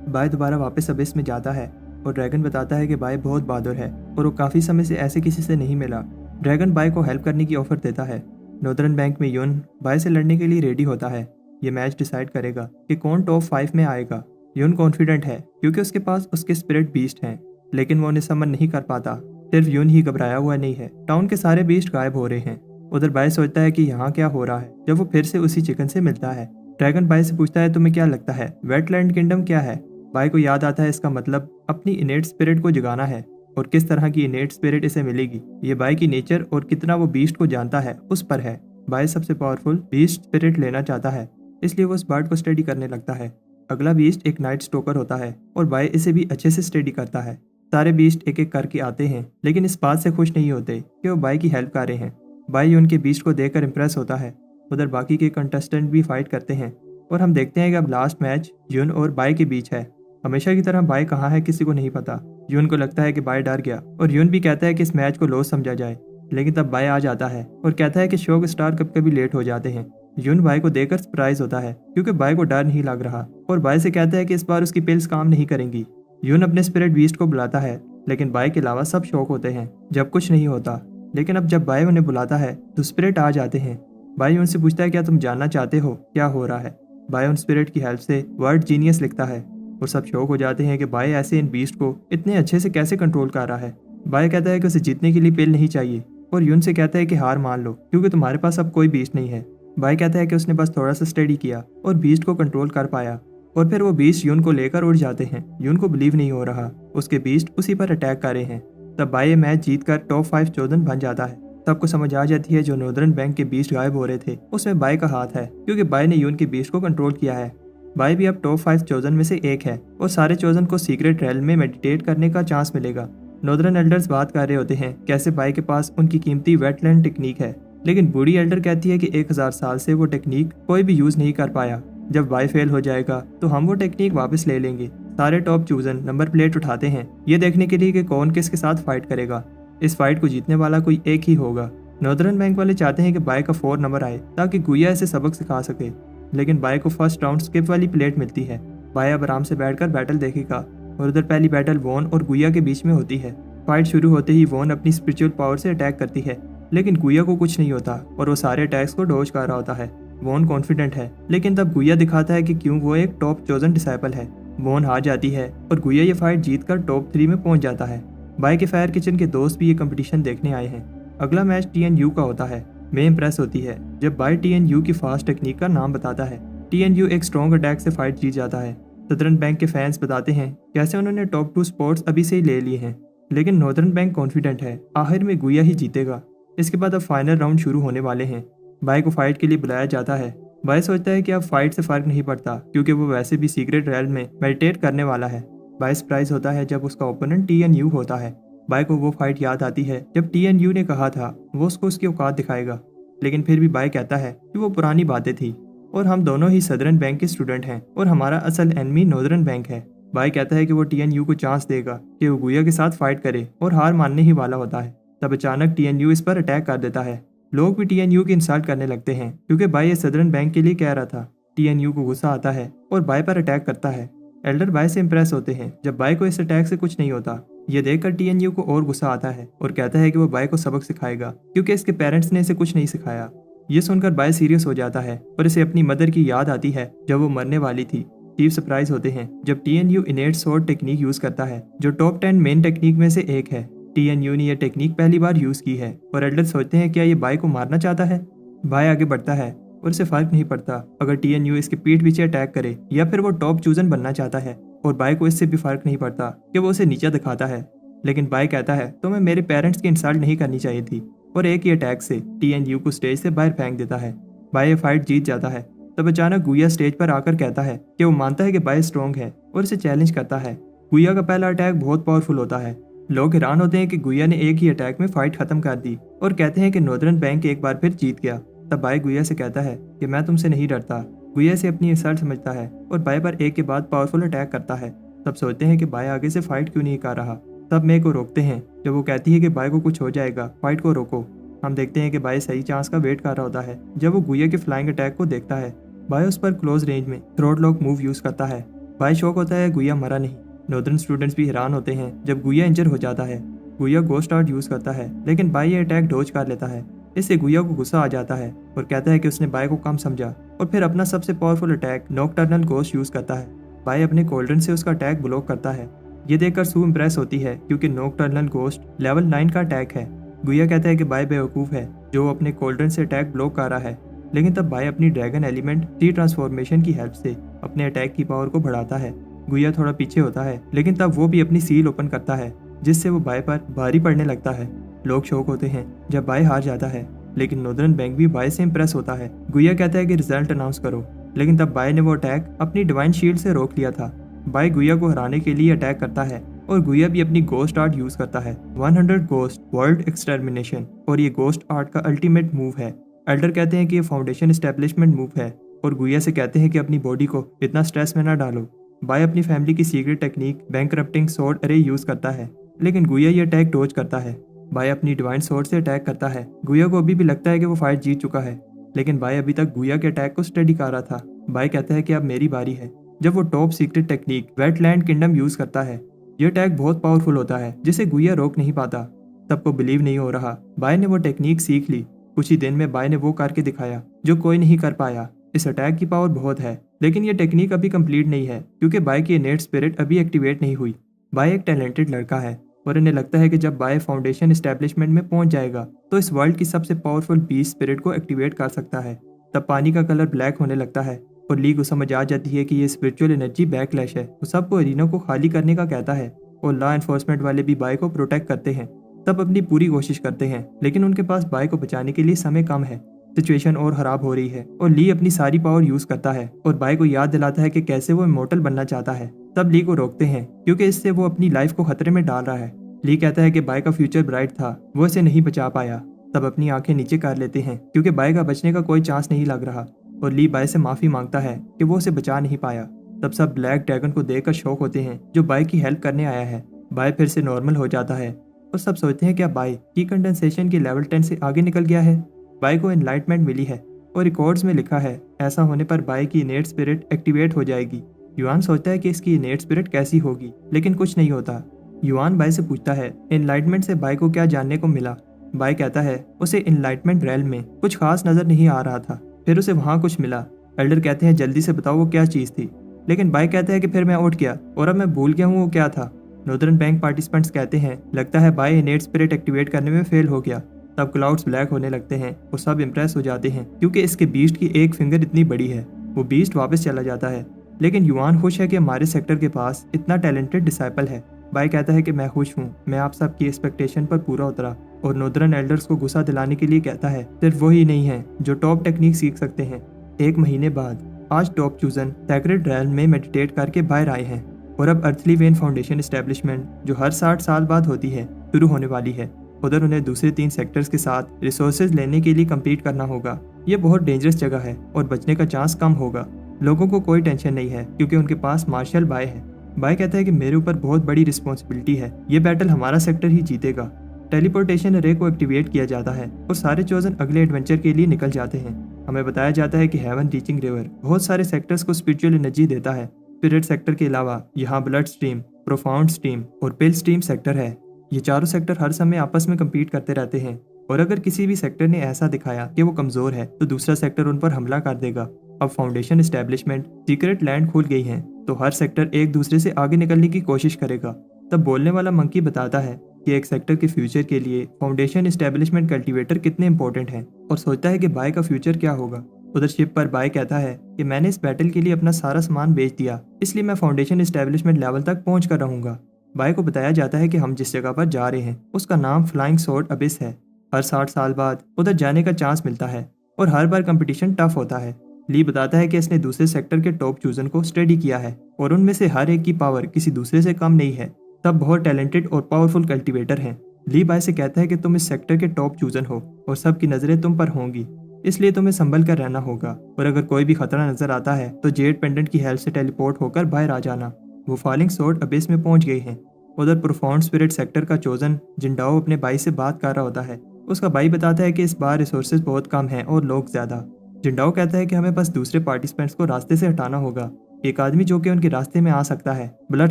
बाय दोबारा वापस अबिस में जाता है और ड्रैगन बताता है कि बाय बहुत बहादुर है और वो काफ़ी समय से ऐसे किसी से नहीं मिला। ड्रैगन बाय को हेल्प करने की ऑफर देता है। नॉर्दर्न बैंक में यून बाय से लड़ने के लिए रेडी होता है। ये मैच डिसाइड करेगा कि कौन टॉप 5 में आएगा। यून कॉन्फिडेंट है क्योंकि उसके पास उसके स्पिरिट बीस्ट हैं, लेकिन वो उन्हें समन नहीं कर पाता। सिर्फ यून ही घबराया हुआ नहीं है। टाउन के सारे बीस्ट गायब हो रहे हैं। उधर बाय सोचता है कि यहाँ क्या हो रहा है जब वो फिर से उसी चिकन से मिलता है। ड्रैगन बाय से पूछता है तुम्हें क्या लगता है वेटलैंड किंगडम क्या है। बाय को याद आता है इसका मतलब अपनी इनेट स्पिरिट को जगाना है, और किस तरह की इनेट स्पिरिट इसे मिलेगी ये बाय की नेचर और कितना वो बीस्ट को जानता है उस पर है। बाय सबसे पावरफुल बीस्ट स्पिरिट लेना चाहता है, इसलिए वो उस बर्ड को स्टडी करने लगता है। अगला बीस्ट एक नाइट स्टोकर होता है और बाय इसे भी अच्छे से स्टडी करता है। सारे बीस्ट एक एक करके आते हैं, लेकिन इस बात से खुश नहीं होते कि वो बाय की हेल्प कर रहे हैं। बाई यून के बीस्ट को देखकर इम्प्रेस होता है। उधर बाकी के कंटेस्टेंट भी फाइट करते हैं और हम देखते हैं कि अब लास्ट मैच यून और बाई के बीच है। हमेशा की तरह बाई कहाँ है किसी को नहीं पता। यून को लगता है कि बाई डर गया और यून भी कहता है कि इस मैच को लॉस समझा जाए, लेकिन तब बाई आ जाता है और कहता है कि शो के स्टार कभी कभी लेट हो जाते हैं। यून बाई को देखकर सरप्राइज होता है क्योंकि बाई को डर नहीं लग रहा और बाई से कहता है कि इस बार उसकी पिल्स काम नहीं करेंगी। यून अपने स्पिरिट बीस्ट को बुलाता है, लेकिन बाई के अलावा सब शौक होते हैं जब कुछ नहीं होता। लेकिन अब जब बाई उन्हें बुलाता है तो स्पिरिट आ जाते हैं। बाई उनसे पूछता है क्या तुम जानना चाहते हो क्या हो रहा है। बाई उन स्पिरिट की हेल्प से वर्ड जीनियस लिखता है और सब शौक हो जाते हैं कि बाई ऐसे इन बीस्ट को इतने अच्छे से कैसे कंट्रोल कर रहा है। बाई कहता है कि उसे जीतने के लिए पिल नहीं चाहिए और यून से कहता है कि हार मान लो क्योंकि तुम्हारे पास अब कोई बीस्ट नहीं है। बाई कहता है कि उसने बस थोड़ा सा स्टडी किया और बीस्ट को कंट्रोल कर पाया और फिर वो बीस्ट यून को लेकर उड़ जाते हैं। यून को बिलीव नहीं हो रहा उसके बीस्ट उसी पर अटैक कर रहे हैं। तब बाई ये मैच जीतकर टॉप 5 चोदन बन जाता है। सबको समझ आ जाती है जो नॉर्दर्न बैंक के बीस्ट गायब हो रहे थे उसमें बाई का हाथ है क्योंकि बाई ने यून के बीस्ट को कंट्रोल किया है। बाई भी अब टॉप 5 चोजन में से एक है और सारे चोजन को सीक्रेट रेल में मेडिटेट करने का चांस मिलेगा। नॉर्दर्न एल्डर्स बात कर रहे होते हैं कैसे बाई के पास उनकी कीमती वेटलैंड टेक्निक है, लेकिन बूढ़ी एल्डर कहती है कि 1000 साल से वो टेक्निक कोई भी यूज नहीं कर पाया। जब बाई फेल हो जाएगा तो हम वो टेक्निक वापस ले लेंगे। सारे टॉप चूजन नंबर प्लेट उठाते हैं ये देखने के लिए कि कौन किसके साथ फाइट करेगा। इस फाइट को जीतने वाला कोई एक ही होगा। नॉर्दर्न बैंक वाले चाहते हैं कि बाई का 4 नंबर आए ताकि गुया इसे सबक सिखा सके, लेकिन बाई को फर्स्ट राउंड स्किप वाली प्लेट मिलती है। बाई अब आराम से बैठकर बैटल देखेगा और उधर पहली बैटल वॉन और गुया के बीच में होती है। फाइट शुरू होते ही वॉन अपनी स्पिरिचुअल पावर से अटैक करती है, लेकिन गुया को कुछ नहीं होता और वो सारे अटैक्स को डॉज कर रहा होता है। वॉन कॉन्फिडेंट है, लेकिन तब गुया दिखाता है कि क्यों वो एक टॉप चोजन डिसाइपल है। वॉन हार जाती है और गुया ये फाइट जीतकर टॉप 3 में पहुंच जाता है। बाई के फायर किचन के दोस्त भी ये कंपटीशन देखने आए हैं। अगला मैच TNU का होता है। मैं इम्प्रेस होती है जब बाई TNU की फास्ट टेक्निक का नाम बताता है। TNU एक स्ट्रॉन्ग अटैक से फाइट जीत जाता है। सदर्न बैंक के फैंस बताते हैं कैसे उन्होंने टॉप 2 स्पॉट्स अभी से ही ले लिए हैं, लेकिन नॉर्दर्न बैंक कॉन्फिडेंट है आखिर में गुया ही जीतेगा। इसके बाद अब फाइनल राउंड शुरू होने वाले हैं। बाई को फाइट के लिए बुलाया जाता है। बाई सोचता है कि अब फाइट से फर्क नहीं पड़ता क्योंकि वो वैसे भी सीक्रेट रेल में मेडिटेट करने वाला है। बाई सरप्राइज होता है जब उसका ओपोनेंट TNU होता है। बाई को वो फाइट याद आती है जब TNU ने कहा था वो उसको उसकी औकात दिखाएगा, लेकिन फिर भी बाई कहता है कि वो पुरानी बातें थी और हम दोनों ही सदर्न बैंक के स्टूडेंट हैं और हमारा असल एनिमी नॉर्दर्न बैंक है। बाई कहता है कि वो TNU को चांस देगा कि वो गुया के साथ फाइट करे और हार मानने ही वाला होता है। तब अचानक TNU इस पर अटैक कर देता है। लोग भी TNU की इंसल्ट करने लगते हैं क्योंकि बाई ये सदर्न बैंक के लिए कह रहा था। TNU को गुस्सा आता है और बाई पर अटैक करता है। एल्डर बाई से इम्प्रेस होते हैं जब बाई को इस अटैक से कुछ नहीं होता। ये देखकर TNU को और गुस्सा आता है और कहता है कि वो बाई को सबक सिखाएगा क्योंकि इसके पेरेंट्स ने इसे कुछ नहीं सिखाया। ये सुनकर बाई सीरियस हो जाता है और इसे अपनी मदर की याद आती है जब वो मरने वाली थी। चीफ सरप्राइज होते हैं जब TNU इनेट स्वॉर्ड टेक्निक यूज करता है जो टॉप 10 मेन टेक्निक में से एक है। TNU ने यह टेक्निक पहली बार यूज की है और एल्डर सोचते हैं क्या ये बाई को मारना चाहता है। बाई आगे बढ़ता है और इसे फर्क नहीं पड़ता अगर TNU इसके पीठ पीछे अटैक करे या फिर वो टॉप चूजन बनना चाहता है, और बाई को इससे भी फर्क नहीं पड़ता कि वो उसे नीचा दिखाता है। लेकिन बाई कहता है तो मैं मेरे पेरेंट्स की इंसल्ट नहीं करनी चाहिए थी और एक ही अटैक से TNU को स्टेज से बाहर फेंक देता है। बाई ये फाइट जीत जाता है। तब अचानक गुया स्टेज पर आकर कहता है कि वो मानता है कि बाई स्ट्रॉन्ग है और इसे चैलेंज करता है। गुया का पहला अटैक बहुत पावरफुल होता है। लोग हैरान होते हैं कि गुया ने एक ही अटैक में फाइट खत्म कर दी और कहते हैं कि नॉर्दर्न बैंक एक बार फिर जीत गया। तब बाई गुया से कहता है कि मैं तुमसे नहीं डरता। गुया से अपनी इंसल्ट समझता है और बाई पर एक के बाद पावरफुल अटैक करता है। तब सोचते हैं कि बाई आगे से फाइट क्यों नहीं कर रहा। तब मे को रोकते हैं जब वो कहती है कि बाई को कुछ हो जाएगा, फाइट को रोको। हम देखते हैं कि बाई सही चांस का वेट कर रहा होता है। जब वो गुया के फ्लाइंग अटैक को देखता है, बाई उस पर क्लोज रेंज में थ्रोट लॉक मूव यूज करता है। बाई शॉक होता है गुया मरा नहीं। नॉर्दर्न स्टूडेंट्स भी हैरान होते हैं जब गुया इंजर हो जाता है। गुया गोस्ट आर्ट यूज करता है, लेकिन बाई ये अटैक डॉज कर लेता है। इससे गुया को गुस्सा आ जाता है और कहता है कि उसने बाई को कम समझा और फिर अपना सबसे powerful attack nocturnal ghost use करता है। बाई अपने कोल्डन से उसका अटैक ब्लॉक करता है। ये देखकर सू इम्प्रेस होती है क्योंकि नॉकटर्नल गोस्ट लेवल 9 का अटैक है। गुया कहता है कि बाई बेवकूफ है जो अपने कोल्डन से अटैक ब्लॉक कर रहा है, लेकिन तब बाई अपनी ड्रैगन एलिमेंट टी ट्रांसफॉर्मेशन की हेल्प से अपने अटैक की पावर को बढ़ाता है। गुया थोड़ा पीछे होता है, लेकिन तब वो भी अपनी सील ओपन करता है जिससे वो बाई पर भारी पड़ने लगता है। लोग शौक होते हैं जब बाई हार जाता है, लेकिन नॉर्दर्न बैंक भी बाई से इम्प्रेस होता है। गुया कहता है कि रिजल्ट अनाउंस करो, लेकिन तब बाई ने वो अटैक अपनी डिवाइन शील्ड से रोक लिया था। बाई गुया को हराने के लिए अटैक करता है, और गुया भी अपनी गोस्ट आर्ट यूज करता है 100 गोस्ट वर्ल्ड एक्सटर्मिनेशन, और ये गोस्ट आर्ट का अल्टीमेट मूव है। एल्डर कहते हैं कि ये फाउंडेशन एस्टेब्लिशमेंट मूव है और गुया से कहते हैं कि अपनी बॉडी को इतना स्ट्रेस में ना डालो। बाय अपनी फैमिली की सीक्रेट टेक्निक बैंकरप्टिंग स्वॉर्ड अरे यूज करता है, लेकिन गुया ये अटैक डॉज करता है। बाय अपनी डिवाइन स्वॉर्ड से अटैक करता है। गुया को अभी भी लगता है कि वो फाइट जीत चुका है, लेकिन बाय अभी तक गुया के अटैक को स्टडी कर रहा था। बाय कहता है कि अब मेरी बारी है, जब वो top secret technique wetland kingdom use करता है। यह अटैक बहुत पावरफुल होता है जिसे गुया रोक नहीं पाता। सबको बिलीव नहीं हो रहा। बाय ने वो टेक्निक सीख ली। कुछ ही दिन में बाय ने वो करके दिखाया जो कोई नहीं कर पाया। इस अटैक की पावर बहुत है, लेकिन ये टेक्निक अभी कंप्लीट नहीं है क्योंकि बाय की इनेट स्पिरिट अभी एक्टिवेट नहीं हुई। बाय एक टैलेंटेड लड़का है और इन्हें लगता है कि जब बाय फाउंडेशन एस्टेब्लिशमेंट में पहुंच जाएगा तो इस वर्ल्ड की सबसे पावरफुल बीस्ट स्पिरिट को एक्टिवेट कर सकता है। तब पानी का कलर ब्लैक होने लगता है और ली को समझ आ जाती है कि ये स्पिरिचुअल एनर्जी बैकलैश है। वो सबको एरिना को खाली करने का कहता है और लॉ एनफोर्समेंट वाले भी बाय को प्रोटेक्ट करते हैं। सब अपनी पूरी कोशिश करते हैं, लेकिन उनके पास बाय को बचाने के लिए समय कम है। सिचुएशन और खराब हो रही है और ली अपनी सारी पावर यूज करता है और बाय को याद दिलाता है कि कैसे वो इमोर्टल बनना चाहता है। तब ली को रोकते हैं क्योंकि इससे वो अपनी लाइफ को खतरे में डाल रहा है। ली कहता है कि बाय का फ्यूचर ब्राइट था, वो इसे नहीं बचा पाया। तब अपनी आंखें नीचे कर लेते हैं क्योंकि बाय का बचने का कोई चांस नहीं लग रहा और ली बाय से माफी मांगता है कि वो उसे बचा नहीं पाया। तब सब ब्लैक ड्रैगन को देखकर शॉक होते हैं जो बाय की हेल्प करने आया है। बाय फिर से नॉर्मल हो जाता है और सब सोचते हैं क्या बाय की कंडेंसेशन की लेवल 10 से आगे निकल गया है। बाय को एनलाइटमेंट मिली है और रिकॉर्ड्स में लिखा है ऐसा होने पर बाय की इनेट स्पिरिट एक्टिवेट हो जाएगी। युआन सोचता है कि इसकी इनेट स्पिरिट कैसी होगी, लेकिन कुछ नहीं होता। युआन बाय से पूछता है एनलाइटमेंट से बाय को क्या जानने को मिला। बाय कहता है उसे एनलाइटमेंट रेल में कुछ खास नजर नहीं आ रहा था, फिर उसे वहां कुछ मिला। एल्डर कहते हैं जल्दी से बताओ वो क्या चीज थी, लेकिन बाय कहता है कि फिर मैं उठ गया और अब मैं भूल गया हूँ वो क्या था। नॉर्दर्न बैंक पार्टिसिपेंट्स कहते हैं लगता है बाय इनेट स्पिरिट एक्टिवेट करने में फेल हो गया। तब क्लाउड्स ब्लैक होने लगते हैं और सब इम्प्रेस हो जाते हैं क्योंकि इसके बीस्ट की एक फिंगर इतनी बड़ी है। वो बीस्ट वापस चला जाता है, लेकिन युआन खुश है कि हमारे सेक्टर के पास इतना टैलेंटेड डिसाइपल है। बाय कहता है कि मैं खुश हूँ, मैं आप सबकी एक्सपेक्टेशन पर पूरा उतरा। और नॉर्दर्न एल्डर्स को गुस्सा दिलाने के लिए कहता है सिर्फ वही नहीं है जो टॉप टेक्निक सीख सकते हैं। 1 महीने बाद आज टॉप चूजन सैक्रेड रैल्म में मेडिटेट करके बाहर आए हैं और अब अर्थली वेन फाउंडेशन एस्टेब्लिशमेंट जो हर 60 साल बाद होती है शुरू होने वाली है। उधर उन्हें दूसरे 3 सेक्टर्स के साथ रिसोर्सेज लेने के लिए कम्पीट करना होगा। ये बहुत डेंजरस जगह है और बचने का चांस कम होगा। लोगों को कोई टेंशन नहीं है क्योंकि उनके पास मार्शल बाय है। बाय कहता है कि मेरे ऊपर बहुत बड़ी रिस्पॉन्सिबिलिटी है, ये बैटल हमारा सेक्टर ही जीतेगा। टेलीपोर्टेशन रे को एक्टिवेट किया जाता है और सारे चोजन अगले एडवेंचर के लिए निकल जाते हैं। हमें बताया जाता है कि हेवन रीचिंग रिवर बहुत सारे सेक्टर्स को स्पिरिचुअल एनर्जी देता है। स्पिरिट सेक्टर के अलावा यहाँ ब्लड स्ट्रीम, प्रोफाउंड स्ट्रीम और पिल स्ट्रीम सेक्टर है। ये चारों सेक्टर हर समय आपस में कम्पीट करते रहते हैं और अगर किसी भी सेक्टर ने ऐसा दिखाया कि वो कमजोर है तो दूसरा सेक्टर उन पर हमला कर देगा। अब फाउंडेशन एस्टेब्लिशमेंट सीक्रेट लैंड खुल गई है तो हर सेक्टर एक दूसरे से आगे निकलने की कोशिश करेगा। तब बोलने वाला मंकी बताता है कि एक सेक्टर के फ्यूचर के लिए फाउंडेशन एस्टेब्लिशमेंट कल्टीवेटर कितने इंपॉर्टेंट हैं और सोचता है कि बाय का फ्यूचर क्या होगा। उधर शिप पर बाय कहता है कि मैंने इस बैटल के लिए अपना सारा सामान बेच दिया, इसलिए मैं फाउंडेशन एस्टेब्लिशमेंट लेवल तक पहुंच कर रहूंगा। बाय को बताया जाता है कि हम जिस जगह पर जा रहे हैं उसका नाम फ्लाइंग स्वॉर्ड अबिस है। हर 60 साल बाद उधर जाने का चांस मिलता है और हर बार कंपटीशन टफ होता है। ली बताता है कि इसने दूसरे सेक्टर के टॉप चूजन को स्टडी किया है और उनमें से हर एक की पावर किसी दूसरे से कम नहीं है। तब बहुत टैलेंटेड और पावरफुल कल्टीवेटर हैं। ली बाय से कहता है कि तुम इस सेक्टर के टॉप चूजन हो और सबकी नजरें तुम पर होंगी, इसलिए तुम्हें संभल कर रहना होगा और अगर कोई भी खतरा नजर आता है तो जेड पेंडेंट की हेल्प से टेलीपोर्ट होकर बाहर आ जाना। वो फॉलिंग स्वॉर्ड अबिस में पहुंच गए हैं। उधर प्रोफाउंड स्पिरिट सेक्टर का चोजन जिंडाओ अपने भाई से बात कर रहा होता है। उसका भाई बताता है कि इस बार रिसोर्सेज बहुत कम हैं और लोग ज्यादा। जिंडाओ कहता है कि हमें बस दूसरे पार्टिसिपेंट्स को रास्ते से हटाना होगा। एक आदमी जो कि उनके रास्ते में आ सकता है ब्लड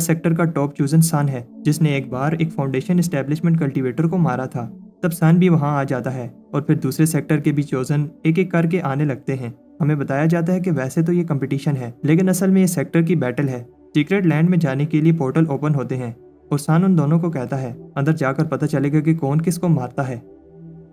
सेक्टर का टॉप चूजन सन है, जिसने एक बार एक फाउंडेशन एस्टेब्लिशमेंट कल्टीवेटर को मारा था। तब सन भी वहां आ जाता है और फिर दूसरे सेक्टर के भी चोजन एक एक करके आने लगते हैं। हमें बताया जाता है कि वैसे तो ये कंपटीशन है, लेकिन असल में ये सेक्टर की बैटल है। सीक्रेट लैंड में जाने के लिए पोर्टल ओपन होते हैं और सन उन दोनों को कहता है अंदर जाकर पता चलेगा कि कौन किसको मारता है।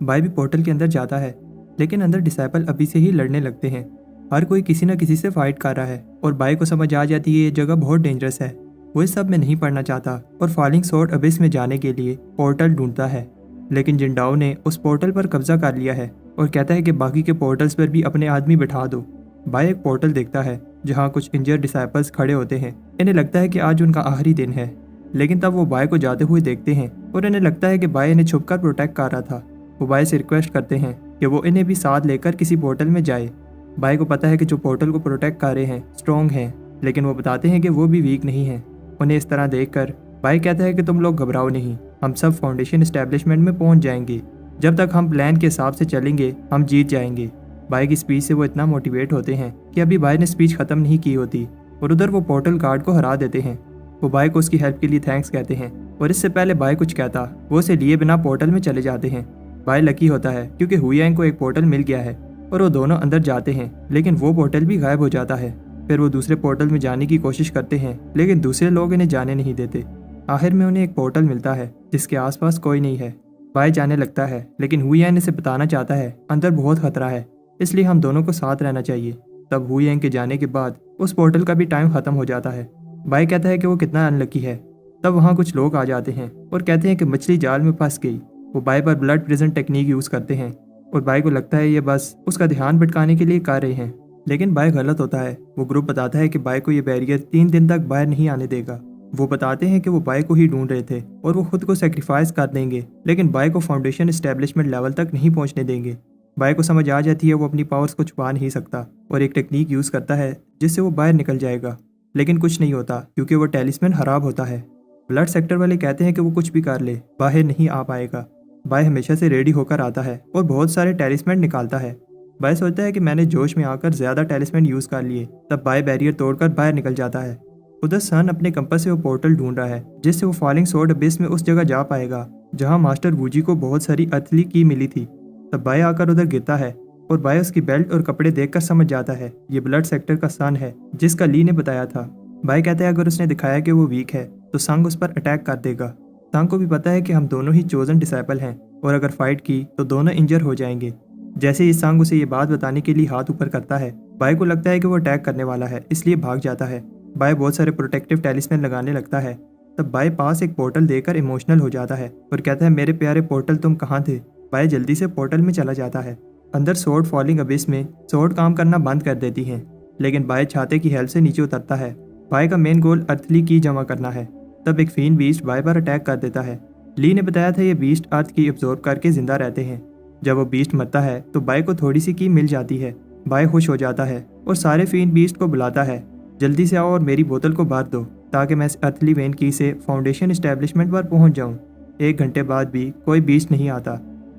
बाय भी पोर्टल के अंदर जाता है, लेकिन अंदर डिसाइपल अभी से ही लड़ने लगते हैं। हर कोई किसी न किसी से फाइट कर रहा है और बाय को समझ आ जाती है ये जगह बहुत डेंजरस है। वो इस सब में नहीं पड़ना चाहता और फॉलिंग स्वॉर्ड अबिस में जाने के लिए पोर्टल ढूंढता है, लेकिन जिंडाओ ने उस पोर्टल पर कब्जा कर लिया है और कहता है कि बाकी के पोर्टल्स पर भी अपने आदमी बैठा दो। बाय एक पोर्टल देखता है जहाँ कुछ इंजर्ड डिसाइपल्स खड़े होते हैं। इन्हें लगता है कि आज उनका आखिरी दिन है। लेकिन तब वो बाय को जाते हुए देखते हैं और इन्हें लगता है कि बाय इन्हें छुपकर प्रोटेक्ट कर रहा था। वो बाय से रिक्वेस्ट करते हैं कि वो इन्हें भी साथ लेकर किसी पोर्टल में जाए। बाय को पता है कि जो पोर्टल को प्रोटेक्ट कर रहे हैं स्ट्रॉन्ग हैं, लेकिन वो बताते हैं कि वो भी वीक नहीं हैं। उन्हें इस तरह देखकर बाय कहता है कि तुम लोग घबराओ नहीं, हम सब फाउंडेशन एस्टेब्लिशमेंट में पहुंच जाएंगे। जब तक हम प्लान के हिसाब से चलेंगे हम जीत जाएंगे। बाय की स्पीच से वो इतना मोटिवेट होते हैं कि अभी बाय ने स्पीच खत्म नहीं की होती और उधर वो पोर्टल गार्ड को हरा देते हैं। वो बाय को उसकी हेल्प के लिए थैंक्स कहते हैं और इससे पहले बाय कुछ कहता वो उसे लिए बिना पोर्टल में चले जाते हैं। बाय लकी होता है क्योंकि हुयांग को एक पोर्टल मिल गया है और वो दोनों अंदर जाते हैं, लेकिन वो पोर्टल भी गायब हो जाता है। फिर वो दूसरे पोर्टल में जाने की कोशिश करते हैं, लेकिन दूसरे लोग इन्हें जाने नहीं देते। आखिर में उन्हें एक पोर्टल मिलता है जिसके आसपास कोई नहीं है। बाय जाने लगता है, लेकिन हुयांग इसे बताना चाहता है अंदर बहुत खतरा है, इसलिए हम दोनों को साथ रहना चाहिए। तब हुयांग के जाने के बाद उस पोर्टल का भी टाइम खत्म हो जाता है। बाय कहता है कि वो कितना अनलकी है। तब वहाँ कुछ लोग आ जाते हैं और कहते हैं कि मछली जाल में फंस गई। वो बाय पर ब्लड प्रिजन टेक्निक यूज़ करते हैं और बाय को लगता है ये बस उसका ध्यान भटकाने के लिए कर रहे हैं, लेकिन बाय गलत होता है। वो ग्रुप बताता है कि बाय को ये बैरियर 3 दिन तक बाहर नहीं आने देगा। वो बताते हैं कि वो बाय को ही ढूंढ रहे थे और वो खुद को सेक्रीफाइस कर देंगे, लेकिन बाय को फाउंडेशन एस्टेब्लिशमेंट लेवल तक नहीं पहुंचने देंगे। बाय को समझ आ जाती है वो अपनी पावर्स को छुपा नहीं सकता और एक टेक्निक यूज़ करता है जिससे वो बाहर निकल जाएगा, लेकिन कुछ नहीं होता क्योंकि वो टेलिस्मैन खराब होता है। ब्लड सेक्टर वाले कहते हैं कि वो कुछ भी कर ले बाहर नहीं आ पाएगा। बाय हमेशा से रेडी होकर आता है और बहुत सारे टेलिस्मैन निकालता है। बाय सोचता है कि मैंने जोश में आकर ज़्यादा टेलिस्मैन यूज़ कर लिए। तब बाय बैरियर तोड़कर बाहर निकल जाता है। उधर सन अपने कंपास से वो पोर्टल ढूंढ रहा है जिससे वो फॉलिंग सोर्ड अबिस में उस जगह जा पाएगा जहां मास्टर वूजी को बहुत सारी अर्थली की मिली थी। तब बाय आकर उधर गिरता है और बाय उसकी बेल्ट और कपड़े देखकर समझ जाता है ये ब्लड सेक्टर का सन है जिसका ली ने बताया था। बाय कहता है अगर उसने दिखाया कि वो वीक है तो संग उस पर अटैक कर देगा। संग को भी पता है कि हम दोनों ही चोजन डिसाइपल हैं और अगर फाइट की तो दोनों इंजर हो जाएंगे। जैसे ही संग उसे ये बात बताने के लिए हाथ ऊपर करता है, बाय को लगता है कि वो अटैक करने वाला है, इसलिए भाग जाता है। बाय बहुत सारे प्रोटेक्टिव टेलिस्मैन लगाने लगता है। तब बाय पास एक पोर्टल देकर इमोशनल हो जाता है और कहता है मेरे प्यारे पोर्टल तुम कहाँ थे। बाय जल्दी से पोर्टल में चला जाता है। अंदर सोर्ड फॉलिंग अबिस में सोर्ड काम करना बंद कर देती हैं, लेकिन बाय छाते की हेल्प से नीचे उतरता है। बाय का मेन गोल अर्थली की जमा करना है। तब एक फीन बीस्ट बाय पर अटैक कर देता है। ली ने बताया था ये बीस्ट अर्थ की एब्जॉर्ब करके जिंदा रहते हैं। जब वो बीस्ट मरता है तो बाय को थोड़ी सी की मिल जाती है। बाय खुश हो जाता है और सारे फीन बीस्ट को बुलाता है, जल्दी से आओ और मेरी बोतल को भर दो ताकि मैं इस अर्थली वेन की से फाउंडेशन एस्टेब्लिशमेंट पर पहुंच जाऊं। 1 घंटे बाद भी कोई बीस्ट नहीं आता।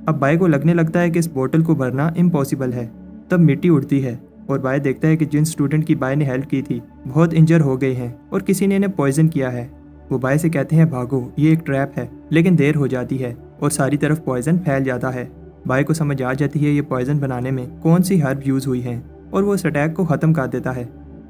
अब बाय को लगने लगता है कि इस बोतल को भरना इम्पॉसिबल है। तब मिट्टी उड़ती है और बाय देखता है कि जिन स्टूडेंट की बाय ने हेल्प की थी बहुत इंजर हो गए हैं और किसी ने इन्हें पॉइजन किया है। वो बाय से कहते हैं भागो ये एक ट्रैप है, लेकिन देर हो जाती है और सारी तरफ पॉइजन फैल जाता है। बाय को समझ आ जाती है ये पॉइजन बनाने में कौन सी हर्ब यूज हुई है और वो उस अटैक को खत्म कर देता है।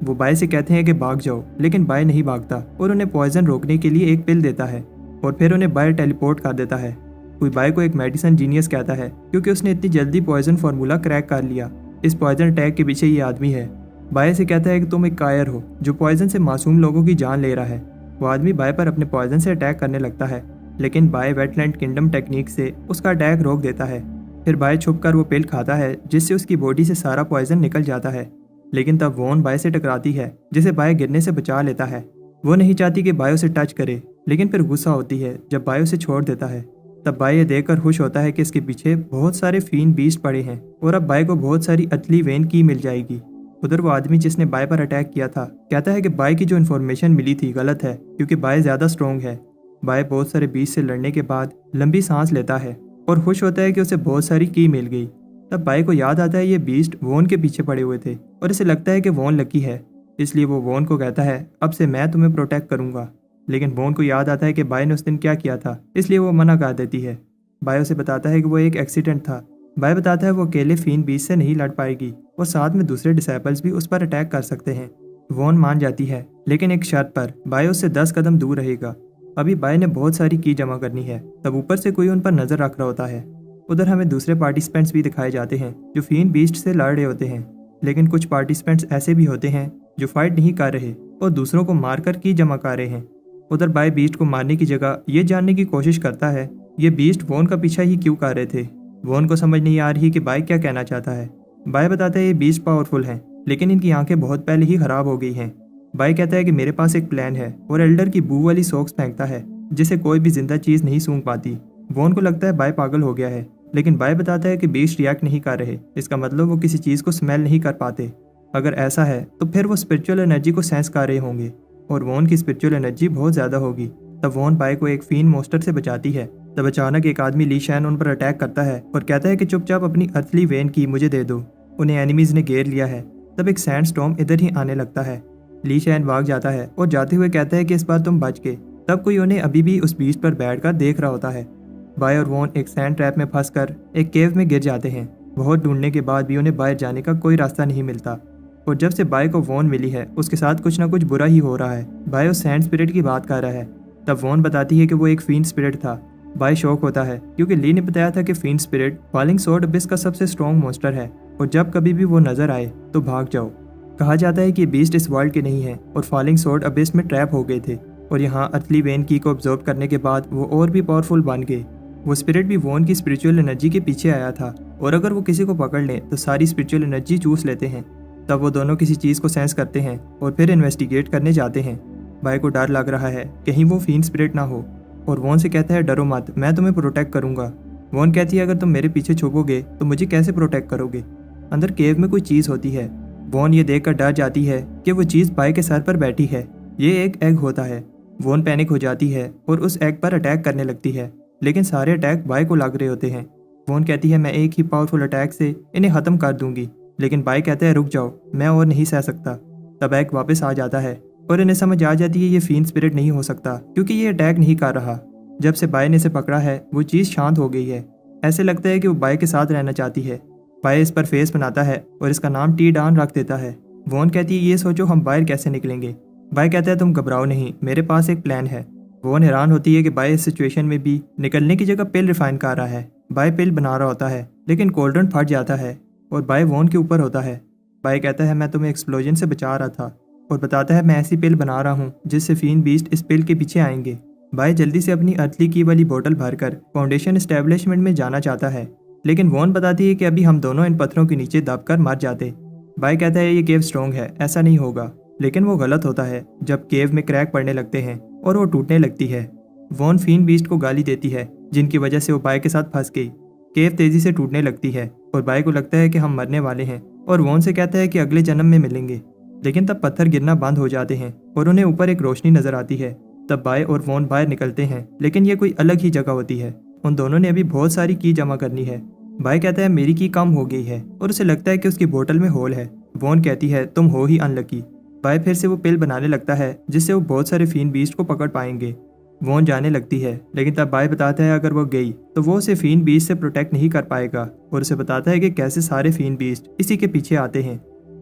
वो बाय से कहते हैं कि भाग जाओ, लेकिन बाय नहीं भागता और उन्हें पॉइजन रोकने के लिए एक पिल देता है और फिर उन्हें बाय टेलीपोर्ट कर देता है। कोई बाय को एक मेडिसिन जीनियस कहता है क्योंकि उसने इतनी जल्दी पॉइजन फार्मूला क्रैक कर लिया। इस पॉइजन अटैक के पीछे ये आदमी है। बाय से कहता है कि तुम एक कायर हो जो पॉइजन से मासूम लोगों की जान ले रहा है। वो आदमी बाय पर अपने पॉइजन से अटैक करने लगता है, लेकिन बाय वेटलैंड किंगडम टेक्निक से उसका अटैक रोक देता है। फिर बाय छुपकर वो पिल खाता है जिससे उसकी बॉडी से सारा पॉइजन निकल जाता है, लेकिन तब वोन बाय से टकराती है जिसे बाय गिरने से बचा लेता है। वो नहीं चाहती कि बाय उसे टच करे, लेकिन फिर गुस्सा होती है जब बाय उसे छोड़ देता है। तब बाय ये देखकर खुश होता है कि इसके पीछे बहुत सारे फीन बीस्ट पड़े हैं और अब बाय को बहुत सारी अतली वेन की मिल जाएगी। उधर वो आदमी जिसने बाय पर अटैक किया था कहता है कि बाय की जो इन्फॉर्मेशन मिली थी गलत है क्योंकि बाय ज़्यादा स्ट्रॉन्ग है। बाय बहुत सारे बीस्ट से लड़ने के बाद लंबी सांस लेता है और खुश होता है कि उसे बहुत सारी की मिल गई। तब बाय को याद आता है ये बीस्ट वोन के पीछे पड़े हुए थे और इसे लगता है कि वोन लकी है, इसलिए वो वोन को कहता है अब से मैं तुम्हें प्रोटेक्ट करूंगा। लेकिन वोन को याद आता है कि बाय ने उस दिन क्या किया था, इसलिए वो मना कर देती है। बाय उसे बताता है कि वो एक एक्सीडेंट था। बाय बताता है वो अकेले फीन बीस्ट से नहीं लड़ पाएगी और साथ में दूसरे डिसाइपल्स भी उस पर अटैक कर सकते हैं। वोन मान जाती है, लेकिन एक शर्त पर, बाय उससे 10 कदम दूर रहेगा। अभी बाय ने बहुत सारी की जमा करनी है। तब ऊपर से कोई उन पर नजर रख रहा होता है। उधर हमें दूसरे पार्टिसिपेंट्स भी दिखाए जाते हैं जो फीन बीस्ट से लड़ रहे होते हैं, लेकिन कुछ पार्टिसिपेंट्स ऐसे भी होते हैं जो फाइट नहीं कर रहे और दूसरों को मारकर की जमा कर रहे हैं। उधर बाय बीस्ट को मारने की जगह ये जानने की कोशिश करता है ये बीस्ट वोन का पीछा ही क्यों कर रहे थे। वोन को समझ नहीं आ रही कि बाय क्या कहना चाहता है। बाय बताता है ये बीस्ट पावरफुल हैं, लेकिन इनकी आंखें बहुत पहले ही खराब हो गई हैं। बाई कहता है कि मेरे पास एक प्लान है और एल्डर की बू वाली सॉक्स फेंकता है जिसे कोई भी जिंदा चीज नहीं सूंघ पाती। वॉन को लगता है बाई पागल हो गया है, लेकिन बाई बताता है कि बीस्ट रिएक्ट नहीं कर रहे, इसका मतलब वो किसी चीज को स्मेल नहीं कर पाते। अगर ऐसा है तो फिर वो स्पिरिचुअल एनर्जी को सेंस कर रहे होंगे और वॉन की स्पिरिचुअल एनर्जी बहुत ज्यादा होगी। तब वॉन बाई को एक फीन मोस्टर से बचाती है। तब अचानक एक आदमी ली शैन उन पर अटैक करता है और कहता है कि चुपचाप अपनी अर्थली वेन की मुझे दे दो, उन्हें एनिमीज ने घेर लिया है। तब एक सैंड स्टॉर्म इधर ही आने लगता है। ली शैन भाग जाता है और जाते हुए कहता है कि इस बार तुम बच गए। तब कोई उन्हें अभी भी उस बीच पर बैठकर देख रहा होता है। बाय और वॉन एक सैंड ट्रैप में फंसकर एक केव में गिर जाते हैं। बहुत ढूंढने के बाद भी उन्हें बाहर जाने का कोई रास्ता नहीं मिलता और जब से बाय को वॉन मिली है उसके साथ कुछ ना कुछ बुरा ही हो रहा है। बाय उस सैंड स्पिरिट की बात कर रहा है। तब वॉन बताती है कि वो एक फीन स्पिरिट था। बाय शॉक होता है क्योंकि ली ने बताया था कि फीन स्पिरिट फॉलिंग स्वॉर्ड अबिस का सबसे स्ट्रॉन्ग मॉन्स्टर है और जब कभी भी वो नजर आए तो भाग जाओ। कहा जाता है कि बीस्ट इस वर्ल्ड के नहीं है और फॉलिंग स्वॉर्ड अबिस में ट्रैप हो गए थे और यहाँ अर्थली वेन की को ऑब्जर्व करने के बाद वो और भी पावरफुल बन गए। वो स्पिरिट भी वॉन की स्पिरिचुअल एनर्जी के पीछे आया था और अगर वो किसी को पकड़ ले तो सारी स्पिरिचुअल एनर्जी चूस लेते हैं। तब वो दोनों किसी चीज़ को सेंस करते हैं और फिर इन्वेस्टिगेट करने जाते हैं। बाय को डर लग रहा है कहीं वो फीन स्पिरिट ना हो और वॉन से कहता है डरो मत, मैं तुम्हें प्रोटेक्ट करूंगा। वॉन कहती है अगर तुम मेरे पीछे छुपोगे तो मुझे कैसे प्रोटेक्ट करोगे। अंदर केव में कोई चीज़ होती है। वॉन ये देखकर डर जाती है कि वो चीज़ बाय के सर पर बैठी है। ये एक एग होता है। वॉन पैनिक हो जाती है और उस एग पर अटैक करने लगती है, लेकिन सारे अटैक बाय को लग रहे होते हैं। वॉन कहती है मैं एक ही पावरफुल अटैक से इन्हें ख़त्म कर दूंगी, लेकिन बाय कहता है रुक जाओ, मैं और नहीं सह सकता। तब एग वापस आ जाता है और इन्हें समझ आ जाती है ये फीन स्पिरिट नहीं हो सकता क्योंकि ये अटैक नहीं कर रहा। जब से बाय ने इसे पकड़ा है वो चीज़ शांत हो गई है। ऐसे लगता है कि वो बाय के साथ रहना चाहती है। बाय इस पर फेस बनाता है और इसका नाम टी डान रख देता है। वॉन कहती है ये सोचो हम बाहर कैसे निकलेंगे। बाय कहता है तुम घबराओ नहीं, मेरे पास एक प्लान है। वॉन हैरान होती है कि बाय इस सिचुएशन में भी निकलने की जगह पिल रिफाइन कर रहा है। बाय पिल बना रहा होता है लेकिन कोल्ड्रन फट जाता है और बाय वॉन के ऊपर होता है। बाय कहता है मैं तुम्हें एक्सप्लोजन से बचा रहा था और बताता है मैं ऐसी पिल बना रहा हूँ जिससे फीन बीस्ट इस पिल के पीछे आएंगे। बाय जल्दी से अपनी अर्थली की वाली बोतल भरकर फाउंडेशन एस्टेब्लिशमेंट में जाना चाहता है, लेकिन वॉन बताती है कि अभी हम दोनों इन पत्थरों के नीचे दबकर मर जाते। बाय कहता है ये केव स्ट्रॉन्ग है, ऐसा नहीं होगा, लेकिन वो गलत होता है जब केव में क्रैक पड़ने लगते हैं और वो टूटने लगती है। वॉन फीन बीस्ट को गाली देती है जिनकी वजह से वो बाय के साथ फंस गई। केव तेजी से टूटने लगती है और बाय को लगता है कि हम मरने वाले हैं और वॉन से कहता है कि अगले जन्म में मिलेंगे, लेकिन तब पत्थर गिरना बंद हो जाते हैं और उन्हें ऊपर एक रोशनी नजर आती है। तब बाय और वॉन बाहर निकलते हैं, लेकिन ये कोई अलग ही जगह होती है। उन दोनों ने अभी बहुत सारी की जमा करनी है। बाय कहता है मेरी की कम हो गई है और उसे लगता है कि उसकी बोतल में होल है। वॉन कहती है तुम हो ही अनलकी। बाय फिर से वो पिल बनाने लगता है जिससे वो बहुत सारे फीन बीस्ट को पकड़ पाएंगे। वॉन जाने लगती है, लेकिन तब बाय बताता है अगर वो गई तो वो उसे फीन बीस्ट से प्रोटेक्ट नहीं कर पाएगा और उसे बताता है कि कैसे सारे फीन बीस्ट इसी के पीछे आते हैं।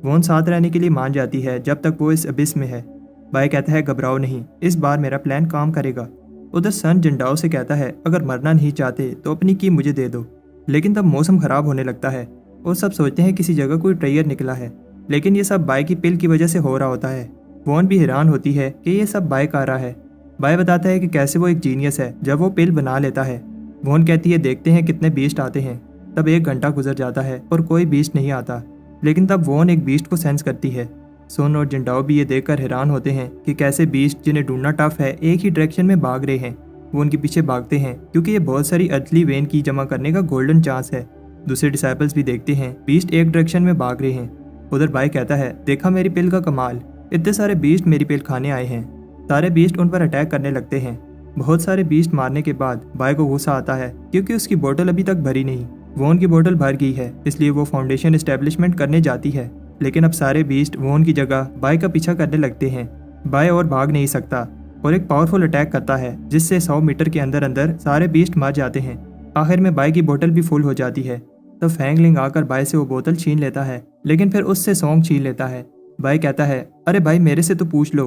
वॉन साथ रहने के लिए मान जाती है जब तक वो इस अबिस में है। बाय कहता है घबराओ नहीं, इस बार मेरा प्लान काम करेगा। उधर सन जिंडाओ से कहता है अगर मरना नहीं चाहते तो अपनी की मुझे दे दो, लेकिन तब मौसम खराब होने लगता है और सब सोचते हैं किसी जगह कोई ट्रेयर निकला है, लेकिन ये सब बाय की पिल की वजह से हो रहा होता है। वॉन भी हैरान होती है कि ये सब बाय कर रहा है। बाय बताता है कि कैसे वो एक जीनियस है जब वो पिल बना लेता है। वॉन कहती है देखते हैं कितने बीस्ट आते हैं। तब 1 घंटा गुजर जाता है और कोई बीस्ट नहीं आता, लेकिन तब वॉन एक बीस्ट को सेंस करती है। सोन और जिंडाओ भी ये देखकर हैरान होते हैं कि कैसे बीस्ट जिन्हें ढूंढना टफ है एक ही डायरेक्शन में भाग रहे हैं। वो उनके पीछे भागते हैं क्योंकि ये बहुत सारी अर्थली वेन की जमा करने का गोल्डन चांस है। दूसरे डिसाइपल्स भी देखते हैं बीस्ट एक डायरेक्शन में भाग रहे हैं। उधर बाय कहता है देखा मेरी पिल का कमाल, इतने सारे बीस्ट मेरी पिल खाने आए हैं। सारे बीस्ट उन पर अटैक करने लगते हैं। बहुत सारे बीस्ट मारने के बाद बाय को गुस्सा आता है क्योंकि उसकी बोतल अभी तक भरी नहीं। वॉन की बोतल भर गई है, इसलिए वो फाउंडेशन एस्टेब्लिशमेंट करने जाती है, लेकिन अब सारे बीस्ट वॉन की जगह बाय का पीछा करने लगते हैं। बाय और भाग नहीं सकता और एक पावरफुल अटैक करता है जिससे 100 मीटर के अंदर अंदर सारे बीस्ट मर जाते हैं। आखिर में बाय की बोतल भी फुल हो जाती है। तब फैंगलिंग आकर बाय से वो बोतल छीन लेता है, लेकिन फिर उससे सॉन्ग छीन लेता है। बाय कहता है अरे भाई मेरे से तो पूछ लो।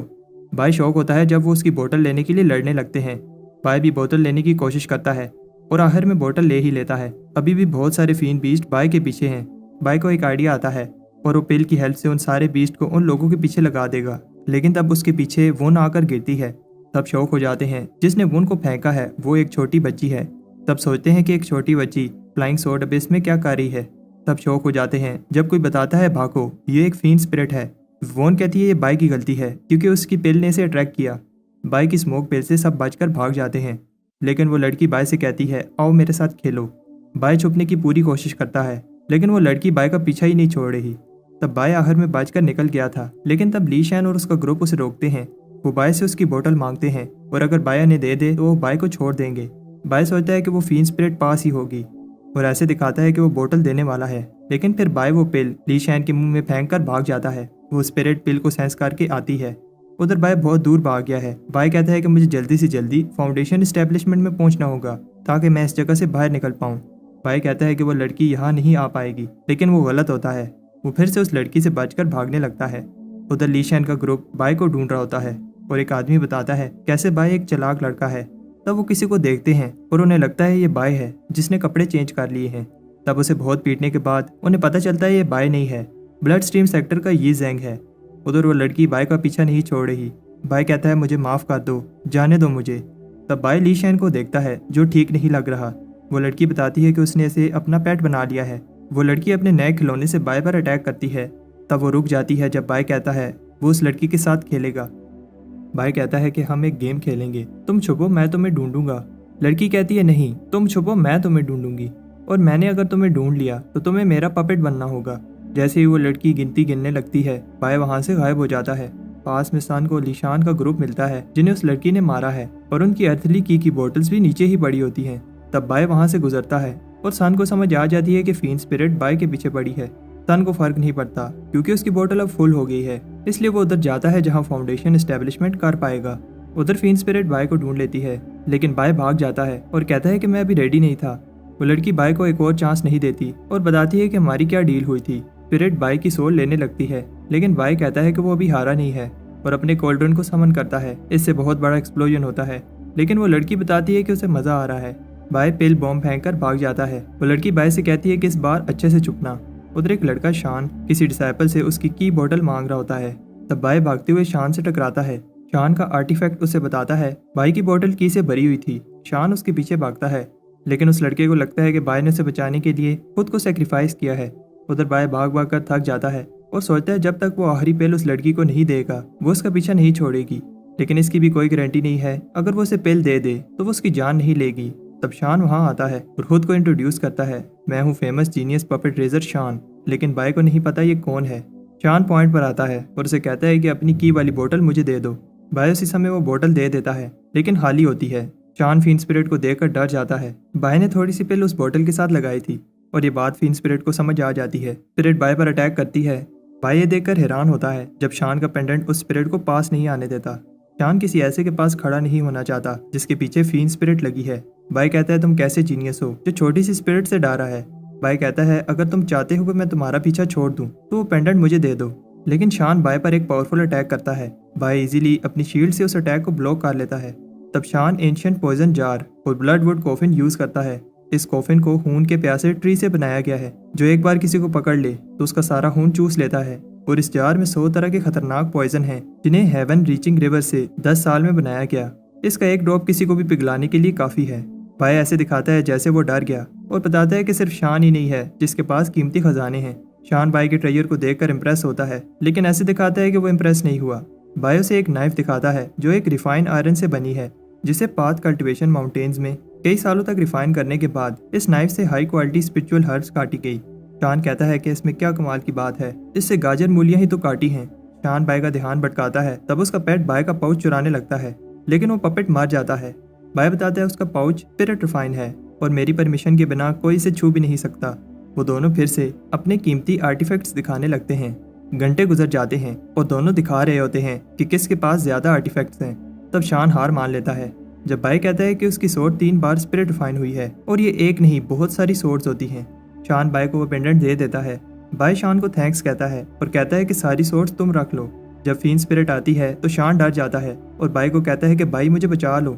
बाय शॉक होता है जब वो उसकी बोतल लेने के लिए लड़ने लगते हैं। बाय भी बोतल लेने की कोशिश करता है और आखिर में बोतल ले ही लेता है। अभी भी बहुत सारे फीन बीस्ट बाय के पीछे हैं। बाय को एक आइडिया आता है और वो पिल की हेल्प से उन सारे बीस्ट को उन लोगों के पीछे लगा देगा, लेकिन तब उसके पीछे वुन आकर गिरती है। तब शौक हो जाते हैं जिसने वुन को फेंका है वो एक छोटी बच्ची है। तब सोचते हैं कि एक छोटी बच्ची फ्लाइंग स्वॉर्ड अबिस में क्या कर रही है। तब शौक हो जाते हैं जब कोई बताता है भागो, ये एक फीन स्पिरिट है। वोन कहती है ये बाई की गलती है क्योंकि उसकी पिल ने इसे अट्रैक्ट किया। बाई की स्मोक पिल से सब बचकर भाग जाते हैं, लेकिन वो लड़की बाई से कहती है आओ मेरे साथ खेलो। बाई छुपने की पूरी कोशिश करता है, लेकिन वो लड़की बाई का पीछा ही नहीं छोड़ रही। तब बाई आखिर में बचकर निकल गया था, लेकिन तब ली शैन और उसका ग्रुप उसे रोकते हैं। वो बाई से उसकी बोतल मांगते हैं और अगर बाई उन्हें दे दे तो वो बाई को छोड़ देंगे। बाई सोचता है कि वो फीन स्पिरिट पास ही होगी और ऐसे दिखाता है कि वो बोतल देने वाला है, लेकिन फिर बाई वो पिल ली शैन के मुंह में फेंक कर भाग जाता है। वो स्पिरिट पिल को सेंस करके आती है। उधर बाई बहुत दूर भाग गया है। बाई कहता है कि मुझे जल्दी से जल्दी फाउंडेशन एस्टेब्लिशमेंट में पहुंचना होगा ताकि मैं इस जगह से बाहर निकल पाऊं। बाई कहता है कि वो लड़की यहाँ नहीं आ पाएगी, लेकिन वो गलत होता है। वो फिर से उस लड़की से बचकर भागने लगता है। उधर ली शैन का ग्रुप बाई को ढूंढ रहा होता है और एक आदमी बताता है कैसे बाई एक चालाक लड़का है। तब वो किसी को देखते हैं और उन्हें लगता है ये बाई है जिसने कपड़े चेंज कर लिए हैं। तब उसे बहुत पीटने के बाद उन्हें पता चलता है ये बाई नहीं है, ब्लड स्ट्रीम सेक्टर का ये जैंग है। उधर वो लड़की बाई का पीछा नहीं छोड़ रही। बाई कहता है मुझे माफ़ कर दो, जाने दो मुझे। तब बाई ली शैन को देखता है जो ठीक नहीं लग रहा। वो लड़की बताती है कि उसने इसे अपना पेट बना लिया है। वो लड़की अपने नए खिलौने से बाई पर अटैक करती है। तब वो रुक जाती है जब बाई कहता है वो उस लड़की के साथ खेलेगा। बाई कहता है कि हम एक गेम खेलेंगे, तुम छुपो मैं तुम्हें ढूंढूंगा। लड़की कहती है नहीं, तुम छुपो मैं तुम्हें ढूंढूंगी, और मैंने अगर तुम्हें ढूंढ लिया तो तुम्हें मेरा पपेट बनना होगा। जैसे ही वो लड़की गिनती गिनने लगती है, बाई वहां से गायब हो जाता है। पास में सान को लिशान का ग्रुप मिलता है जिन्हें उस लड़की ने मारा है, और उनकी अर्थली की बोतल्स भी नीचे ही पड़ी होती हैं। तब बाई वहां से गुजरता है और सान को समझ आ जाती है कि फीन स्पिरिट बाई के पीछे पड़ी है। सन को फर्क नहीं पड़ता क्योंकि उसकी बोतल अब फुल हो गई है, इसलिए वो उधर जाता है जहां फाउंडेशन एस्टेब्लिशमेंट कर पाएगा। उधर फीन स्पिरिट बाई को ढूंढ लेती है, लेकिन बाई भाग जाता है और कहता है कि मैं अभी रेडी नहीं था। वो लड़की बाई को एक और चांस नहीं देती और बताती है कि हमारी क्या डील हुई थी। स्पिरिट बाई की सोल लेने लगती है, लेकिन बाई कहता है कि वो अभी हारा नहीं है और अपने कोल्ड्रन को समन करता है। इससे बहुत बड़ा एक्सप्लोजन होता है, लेकिन वो लड़की बताती है कि उसे मजा आ रहा है। बाई पिल बॉम्ब फेंक कर भाग जाता है। वो लड़की बाई से कहती है कि इस बार अच्छे से चुपना। उधर एक लड़का शान किसी डिसाइपल से उसकी की बोतल मांग रहा होता है। तब बाई भागते हुए शान से टकराता है। शान का आर्टिफैक्ट उसे बताता है बाई की बोतल की से भरी हुई थी। शान उसके पीछे भागता है, लेकिन उस लड़के को लगता है कि बाई ने उसे बचाने के लिए खुद को सेक्रीफाइस किया है। उधर बाई भाग भाग कर थक जाता है और सोचता है जब तक वो आखिरी पेल उस लड़की को नहीं देगा वो उसका पीछा नहीं छोड़ेगी। लेकिन इसकी भी कोई गारंटी नहीं है, अगर वो उसे पेल दे दे तो वो उसकी जान नहीं लेगी। तब शान वहां आता है और खुद को इंट्रोड्यूस करता है, मैं हूँ फेमस जीनियस पपेट रेजर शान। लेकिन बाई को नहीं पता ये कौन है। शान पॉइंट पर आता है और उसे कहता है कि अपनी की वाली बोतल मुझे दे दो। बाई उसी समय वो बोतल दे देता है, लेकिन खाली होती है। शान फीन स्पिरिट को देखकर डर जाता है। बाई ने थोड़ी सी पिल उस बोतल के साथ लगाई थी और ये बात फीन स्पिरिट को समझ आ जाती है। स्पिरिट बाई पर अटैक करती है। बाई ये देखकर हैरान होता है जब शान का पेंडेंट उस स्पिरिट को पास नहीं आने देता। शान किसी ऐसे के पास खड़ा नहीं होना चाहता जिसके पीछे फीन स्पिरिट लगी है। बाई कहता है तुम कैसे जीनियस हो जो छोटी सी स्पिरिट से डरा है। बाई कहता है अगर तुम चाहते हो कि मैं तुम्हारा पीछा छोड़ दूं तो वो पेंडेंट मुझे दे दो। लेकिन शान बाई पर एक पावरफुल अटैक करता है। बाई इजीली अपनी शील्ड से उस अटैक को ब्लॉक कर लेता है। तब शान एंशिएंट पॉइजन जार और ब्लड वुड कॉफिन यूज करता है। इस कॉफिन को खून के प्यासे ट्री से बनाया गया है जो एक बार किसी को पकड़ ले तो उसका सारा खून चूस लेता है। और इस जार में 100 तरह के खतरनाक पॉइजन हैं जिन्हें हेवन रीचिंग रिवर से 10 साल में बनाया गया। इसका एक ड्रॉप किसी को भी पिघलाने के लिए काफी है। बाई ऐसे दिखाता है जैसे वो डर गया और बताता है कि सिर्फ शान ही नहीं है जिसके पास कीमती खजाने हैं। शान बाई के ट्रेजर को देखकर इम्प्रेस होता है, लेकिन ऐसे दिखाता है कि वो इम्प्रेस नहीं हुआ। बाई उसे एक नाइफ दिखाता है जो एक रिफाइन आयरन से बनी है, जिसे पाथ कल्टिवेशन माउंटेन्स में कई सालों तक रिफाइन करने के बाद इस नाइफ से हाई क्वालिटी स्पिरिचुअल हर्ब्स काटी गई। शान कहता है कि इसमें क्या कमाल की बात है, इससे गाजर मूलियां ही तो काटी हैं। शान बाई का ध्यान भटकाता है, तब उसका पेट बाई का पाउच चुराने लगता है, लेकिन वो पपेट मार जाता है। बाई बताता है उसका पाउच स्पिरिट रिफाइन है और मेरी परमिशन के बिना कोई इसे छू भी नहीं सकता। वो दोनों फिर से अपने कीमती आर्टिफैक्ट्स दिखाने लगते हैं। घंटे गुजर जाते हैं और दोनों दिखा रहे होते हैं कि किसके पास ज्यादा आर्टिफैक्ट्स हैं। तब शान हार मान लेता है जब बाई कहता है कि उसकी सोर्ड 3 बार स्पिरिट रिफाइन हुई है और ये एक नहीं बहुत सारी सोर्ड्स होती हैं। शान बाई को वो पेंडेंट दे देता है। बाई शान को थैंक्स कहता है और कहता है कि सारी सोर्ड्स तुम रख लो। जब फीन स्पिरिट आती है तो शान डर जाता है और बाई को कहता है कि बाई मुझे बचा लो।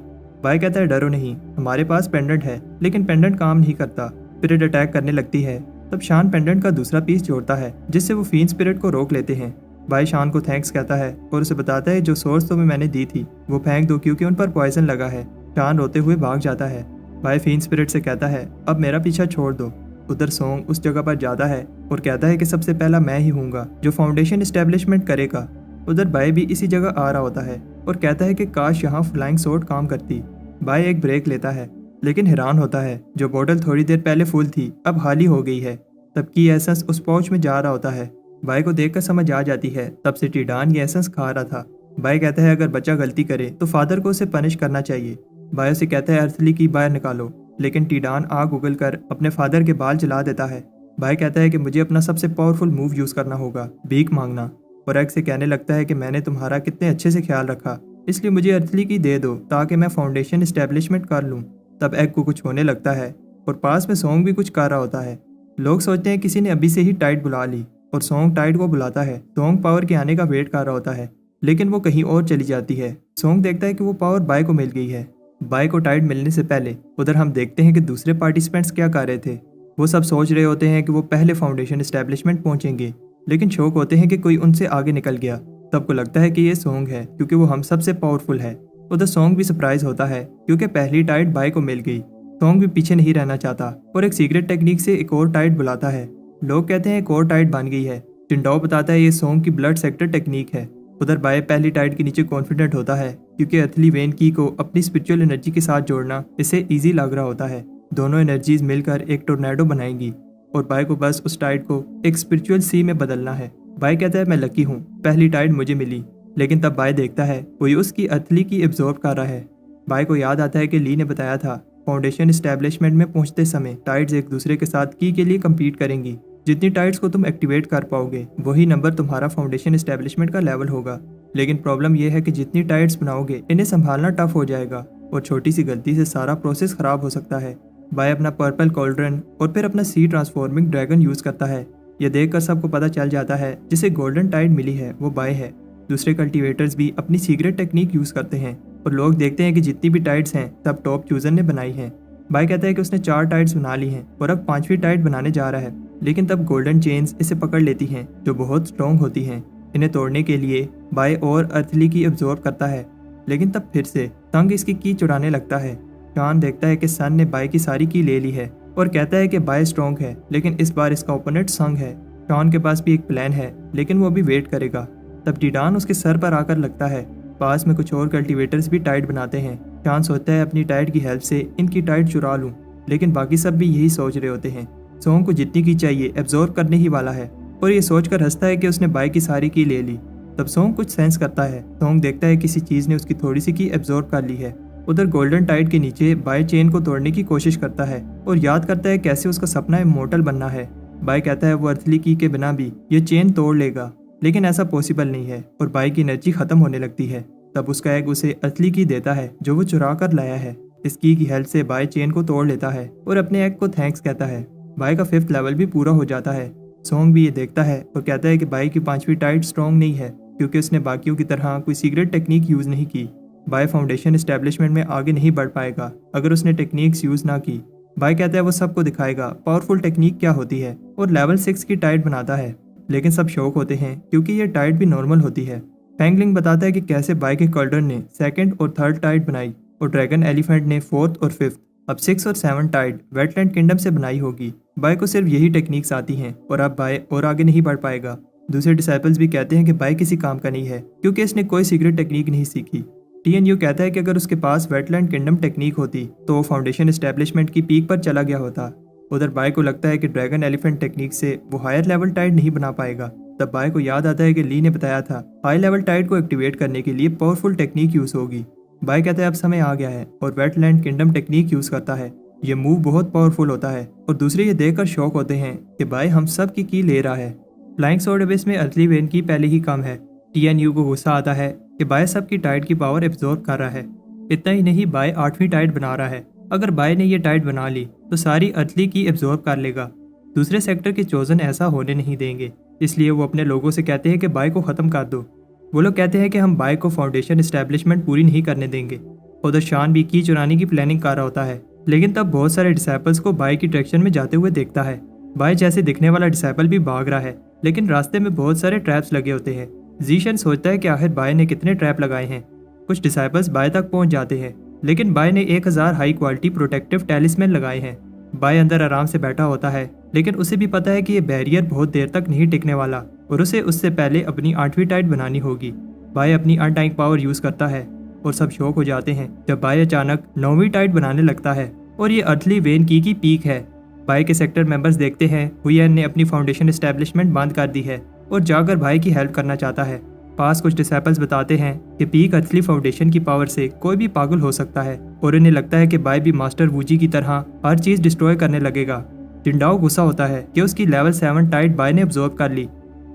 बाई कहता है डरो नहीं, हमारे पास पेंडेंट है, लेकिन पेंडेंट काम नहीं करता। स्पिरिट अटैक करने लगती है। तब शान पेंडेंट का दूसरा पीस जोड़ता है जिससे वो फीन स्पिरिट को रोक लेते हैं। बाई शान को थैंक्स कहता है और उसे बताता है जो सोर्स तुम्हें मैंने दी थी वो फेंक दो क्योंकि उन पर पॉइजन लगा है। शान रोते हुए भाग जाता है। बाई फीन स्पिरिट से कहता है अब मेरा पीछा छोड़ दो। उधर सोंग उस जगह पर जाता है और कहता है कि सबसे पहला मैं ही हूँगा जो फाउंडेशन इस्टेब्लिशमेंट करेगा। उधर बाय भी इसी जगह आ रहा होता है और कहता है कि काश यहाँ फ्लाइंग सोर्ड काम करती। बाय एक ब्रेक लेता है लेकिन हैरान होता है जो बोतल थोड़ी देर पहले फुल थी अब खाली हो गई है। तब की एसेंस उस पाउच में जा रहा होता है। बाय को देखकर समझ आ जाती है तब से टीडान ये एसेंस खा रहा था। बाय कहता है अगर बच्चा गलती करे तो फादर को उसे पनिश करना चाहिए। बाय उसे कहता है अर्थली की बाहर निकालो, लेकिन टीडान आग उगलकर अपने फादर के बाल जला देता है। बाय कहता है कि मुझे अपना सबसे पावरफुल मूव यूज करना होगा, भीख मांगना, और एग से कहने लगता है कि मैंने तुम्हारा कितने अच्छे से ख्याल रखा, इसलिए मुझे अर्थली की दे दो ताकि मैं फाउंडेशन इस्टेब्लिशमेंट कर लूँ। तब एग को कुछ होने लगता है और पास में सोंग भी कुछ कर रहा होता है। लोग सोचते हैं किसी ने अभी से ही टाइड बुला ली और सोंग टाइड को बुलाता है। सोंग पावर के आने का वेट कर रहा होता है लेकिन वो कहीं और चली जाती है। सोंग देखता है कि वो पावर बाय को मिल गई है। बाय को टाइड मिलने से पहले उधर हम देखते हैं कि दूसरे पार्टिसिपेंट्स क्या कर रहे थे। वो सब सोच रहे होते हैं कि वो पहले फाउंडेशन एस्टेब्लिशमेंट पहुंचेंगे, लेकिन शौक होते हैं कि कोई उनसे आगे निकल गया। तब को लगता है कि ये सोंग है क्योंकि वो हम सबसे पावरफुल है। उधर सोंग भी सरप्राइज होता है क्योंकि पहली टाइड बाय को मिल गई। सोंग भी पीछे नहीं रहना चाहता और एक सीक्रेट टेक्निक से एक और टाइड बुलाता है। लोग कहते हैं एक और टाइड बन गई है। चिंडाओ बताता है ये सोंग की ब्लड सेक्टर टेक्निक है। उधर बाय पहली टाइड के नीचे कॉन्फिडेंट होता है क्योंकि अर्थली वेन की को अपनी स्पिरिचुअल एनर्जी के साथ जोड़ना इसे ईजी लग रहा होता है। दोनों एनर्जीज मिलकर एक टोर्नेडो बनाएंगी और बाय को बस उस टाइड को एक स्पिरिचुअल सी में बदलना है। बाय कहता है मैं लकी हूँ, पहली टाइड मुझे मिली। लेकिन तब बाय देखता है कोई उसकी अर्थली की एब्जॉर्ब कर रहा है। बाय को याद आता है कि ली ने बताया था फाउंडेशन एस्टेब्लिशमेंट में पहुंचते समय टाइड्स एक दूसरे के साथ की के लिए कम्पीट करेंगी। जितनी टाइड्स को तुम एक्टिवेट कर पाओगे वही नंबर तुम्हारा फाउंडेशन एस्टेब्लिशमेंट का लेवल होगा। लेकिन प्रॉब्लम यह है कि जितनी टाइड्स बनाओगे इन्हें संभालना टफ हो जाएगा और छोटी सी गलती से सारा प्रोसेस खराब हो सकता है। बाय अपना पर्पल कॉल्ड्रन और फिर अपना सी ट्रांसफॉर्मिंग ड्रैगन यूज करता है। यह देखकर सबको पता चल जाता है जिसे गोल्डन टाइड मिली है वो बाय है। दूसरे कल्टीवेटर्स भी अपनी सीक्रेट टेक्निक यूज करते हैं और लोग देखते हैं कि जितनी भी टाइड्स हैं सब टॉप चूजर ने बनाई हैं। बाय कहता है कि उसने 4 टाइड्स बना ली हैं और अब 5वीं टाइड बनाने जा रहा है। लेकिन तब गोल्डन चेन्स इसे पकड़ लेती हैं जो बहुत स्ट्रॉन्ग होती हैं। इन्हें तोड़ने के लिए बाय और अर्थली की एब्जॉर्ब करता है, लेकिन तब फिर से संग इसकी की चुराने लगता है। शॉन देखता है कि सन ने बाय की सारी की ले ली है और कहता है कि बाय स्ट्रॉन्ग है, लेकिन इस बार इसका ओपोनेंट संग है। शॉन के पास भी एक प्लान है लेकिन वो अभी वेट करेगा। तब टीडान उसके सर पर आकर लगता है। पास में कुछ और कल्टीवेटर्स भी टाइड बनाते हैं। शॉन सोचता है अपनी टाइड की हेल्प से इनकी टाइड चुरा लूं, लेकिन बाकी सब भी यही सोच रहे होते हैं। सोंग को जितनी की चाहिए एब्जॉर्ब करने ही वाला है और ये सोचकर हंसता है कि उसने बाय की सारी की ले ली। तब सोंग कुछ सेंस करता है। सोंग देखता है किसी चीज ने उसकी थोड़ी सी की एब्जॉर्ब कर ली है। उधर गोल्डन टाइड के नीचे बाय चेन को तोड़ने की कोशिश करता है और याद करता है कैसे उसका सपना इमोर्टल बनना है। बाय कहता है वो अर्थली की के बिना भी ये चेन तोड़ लेगा, लेकिन ऐसा पॉसिबल नहीं है और बाय की एनर्जी खत्म होने लगती है। तब उसका एग उसे अर्थली की देता है जो वो चुरा कर लाया है। इस की हेल्प से बाय चेन को तोड़ लेता है और अपने एग को थैंक्स कहता है। बाय का 5th लेवल भी पूरा हो जाता है। सोंग भी ये देखता है और कहता है कि बाय की 5वीं टाइड स्ट्रॉन्ग नहीं है क्योंकि उसने बाकियों की तरह कोई सीक्रेट टेक्निक यूज नहीं की। बाय फाउंडेशन एस्टेब्लिशमेंट में आगे नहीं बढ़ पाएगा अगर उसने टेक्निक्स यूज ना की। बाय कहता है वो सबको दिखाएगा पावरफुल टेक्निक क्या होती है और लेवल 6 की टाइड बनाता है, लेकिन सब शौक होते हैं क्योंकि ये टाइड भी नॉर्मल होती है। फैंगलिंग बताता है कि कैसे बाय के कॉल्डर ने 2nd और 3rd टाइड बनाई और ड्रैगन एलिफेंट ने 4th और 5th। अब 6 और 7 टाइड वेटलैंड किंगडम से बनाई होगी। बाय को सिर्फ यही टेक्निक्स आती हैं और अब बाय और आगे नहीं बढ़ पाएगा। दूसरे डिसाइपल्स भी कहते हैं कि बाय किसी काम का नहीं है क्योंकि इसने कोई सीक्रेट टेक्निक नहीं सीखी। TNU कहता है कि अगर उसके पास वेटलैंड किंगडम टेक्निक होती तो वो फाउंडेशन एस्टेब्लिशमेंट की पीक पर चला गया होता। उधर बाय को लगता है कि ड्रैगन एलिफेंट टेक्निक से वो हायर लेवल टाइड नहीं बना पाएगा। तब बाय को याद आता है कि ली ने बताया था हाई लेवल टाइड को एक्टिवेट करने के लिए पावरफुल टेक्निक यूज होगी। बाय कहता है अब समय आ गया है और वेटलैंड किंगडम टेक्निक यूज करता है। ये मूव बहुत पावरफुल होता है और दूसरे ये देखकर शॉक होते हैं कि बाय हम सब की ले रहा है। फ्लाइंग स्वॉर्ड एबिस में अर्थली वेन की पहले ही कम है। TNU को गुस्सा आता है कि बाय सब की टाइड की पावर एब्जॉर्ब कर रहा है। इतना ही नहीं, बाय 8वीं टाइड बना रहा है। अगर बाय ने ये टाइड बना ली तो सारी अर्थली की एब्जॉर्ब कर लेगा। दूसरे सेक्टर के चोजन ऐसा होने नहीं देंगे, इसलिए वो अपने लोगों से कहते हैं कि बाय को खत्म कर दो। वो लोग कहते हैं कि हम बाय को फाउंडेशन एस्टेब्लिशमेंट पूरी नहीं करने देंगे। उधर शान भी की चुराने की प्लानिंग कर रहा होता है, लेकिन तब बहुत सारे डिसाइपल्स को बाय की डायरेक्शन में जाते हुए देखता है। बाय जैसे दिखने वाला डिसाइपल भी भाग रहा है, लेकिन रास्ते में बहुत सारे ट्रैप्स लगे होते हैं। जीशन सोचता है कि आखिर बाय ने कितने ट्रैप लगाए हैं। कुछ डिसाइपल्स बाय तक पहुंच जाते हैं, लेकिन बाय ने 1000 हाई क्वालिटी प्रोटेक्टिव टैलिस्मैन लगाए हैं। बाय अंदर आराम से बैठा होता है लेकिन उसे भी पता है कि ये बैरियर बहुत देर तक नहीं टिकने वाला और उसे उससे पहले अपनी 8वीं टाइड बनानी होगी। बाय अपनी अनटाइंग पावर यूज करता है और सब शॉक हो जाते हैं जब बाय अचानक 9वीं टाइड बनाने लगता है और ये अर्थली वेन की पीक है। बाय के सेक्टर मेंबर्स देखते हैं हुयन ने अपनी फाउंडेशन एस्टेब्लिशमेंट बंद कर दी है और जाकर भाई की हेल्प करना चाहता है। पास कुछ डिसेबल्स बताते हैं कि पीक अर्थली फाउंडेशन की पावर से कोई भी पागल हो सकता है और इन्हें लगता है कि बाय भी मास्टर वूजी की तरह हर चीज डिस्ट्रॉय करने लगेगा। जिंडाओ गुस्सा होता है कि उसकी लेवल 7 टाइड बाय ने ऑब्जॉर्व कर ली।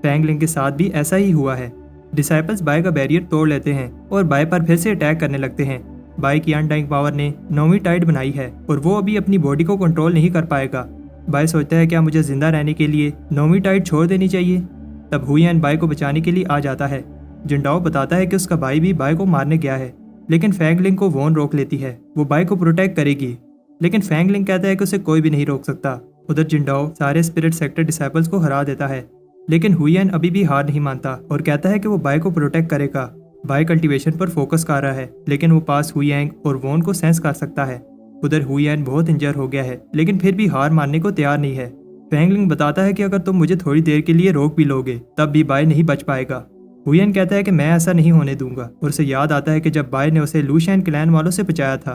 फैंगलिंग के साथ भी ऐसा ही हुआ है। डिसाइपल्स बाय का बैरियर तोड़ लेते हैं और बाय पर फिर से अटैक करने लगते हैं। बाय की अनटाइंग पावर ने 9वीं टाइड बनाई है और वो अभी अपनी बॉडी को कंट्रोल नहीं कर पाएगा। बाय सोचता है क्या मुझे जिंदा रहने के लिए 9वीं टाइड छोड़ देनी चाहिए। तब हुयन बाय को बचाने के लिए आ जाता है। जिंडाओ बताता है कि उसका भाई भी बाय को मारने गया है, लेकिन फैंगलिंग को वॉन रोक लेती है। वो बाय को प्रोटेक्ट करेगी, लेकिन फैंगलिंग कहता है कि उसे कोई भी नहीं रोक सकता। उधर जिंडाओ सारे स्पिरिट सेक्टर डिसाइपल्स को हरा देता है, लेकिन हुयन अभी भी हार नहीं मानता और कहता है कि वो बाय को प्रोटेक्ट करेगा। बाय कल्टीवेशन पर फोकस कर रहा है, लेकिन वो पास हुयैंग और वॉन को सेंस कर सकता है। उधर हुयन बहुत इंजर हो गया है, लेकिन फिर भी हार मानने को तैयार नहीं है। फैंगलिंग बताता है कि अगर तुम मुझे थोड़ी देर के लिए रोक भी लोगे तब भी बाय नहीं बच पाएगा। हुयन कहता है कि मैं ऐसा नहीं होने दूंगा और उसे याद आता है कि जब बाय ने उसे लूशैन क्लैन वालों से बचाया था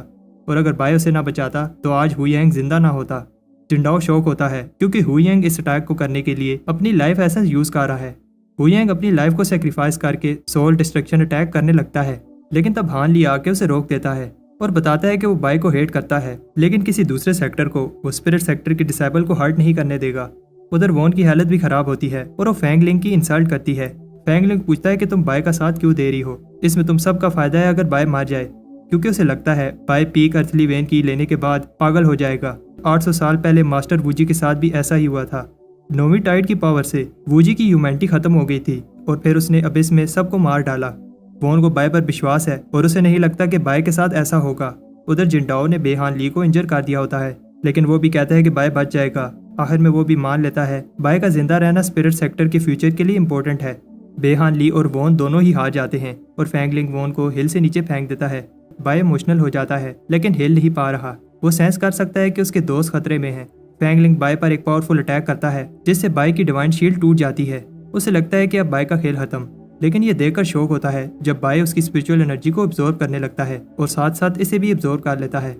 और अगर बाय उसे ना बचाता तो आज हुयैंग जिंदा ना होता। जिंडाओ शौक होता है क्योंकि हुयैंग इस अटैक को करने के लिए अपनी लाइफ एसेंस यूज कर रहा है। हुयैंग अपनी लाइफ को सेक्रीफाइस करके सोल डिस्ट्रक्शन अटैक करने लगता है, लेकिन तब हान ली आके उसे रोक देता है और बताता है कि वो बाय को हेट करता है, लेकिन किसी दूसरे सेक्टर को, वो स्पिरिट सेक्टर के डिसेबल को हर्ट नहीं करने देगा। उधर वॉन की हालत भी खराब होती है और वो फैंगलिंग की इंसल्ट करती है। फैंगलिंग पूछता है कि तुम बाय का साथ क्यों दे रही हो, इसमें तुम सबका फायदा है अगर बाय मार जाए, क्योंकि उसे लगता है बाय पीक अर्थली वेन की लेने के बाद पागल हो जाएगा। 800 साल पहले मास्टर वूजी के साथ भी ऐसा ही हुआ था। 9वीं टाइड की पावर से वूजी की ह्यूमैनिटी खत्म हो गई थी और फिर उसने अबिस में सबको मार डाला। वॉन को बाय पर विश्वास है और उसे नहीं लगता कि बाय के साथ ऐसा होगा। उधर जिंडाओ ने बेहान ली को इंजर कर दिया होता है, लेकिन वो भी कहता है कि बाय बच जाएगा। आखिर में वो भी मान लेता है बाय का जिंदा रहना स्पिरिट सेक्टर के फ्यूचर के लिए इम्पोर्टेंट है। बेहान ली और वॉन दोनों ही हार जाते हैं और फैंगलिंग वॉन को हिल से नीचे फेंक देता है। बाय इमोशनल हो जाता है, लेकिन हिल नहीं पा रहा। वो सेंस कर सकता है कि उसके दोस्त खतरे में हैं। फैंगलिंग बाय पर एक पावरफुल अटैक करता है, जिससे बाय की डिवाइन शील्ड टूट जाती है। उसे लगता है कि अब बाय का खेल खत्म, लेकिन ये देखकर शौक होता है जब बाय उसकी स्पिरिचुअल एनर्जी को अब्जॉर्ब करने लगता है और साथ साथ इसे भी अब्जॉर्ब कर लेता है।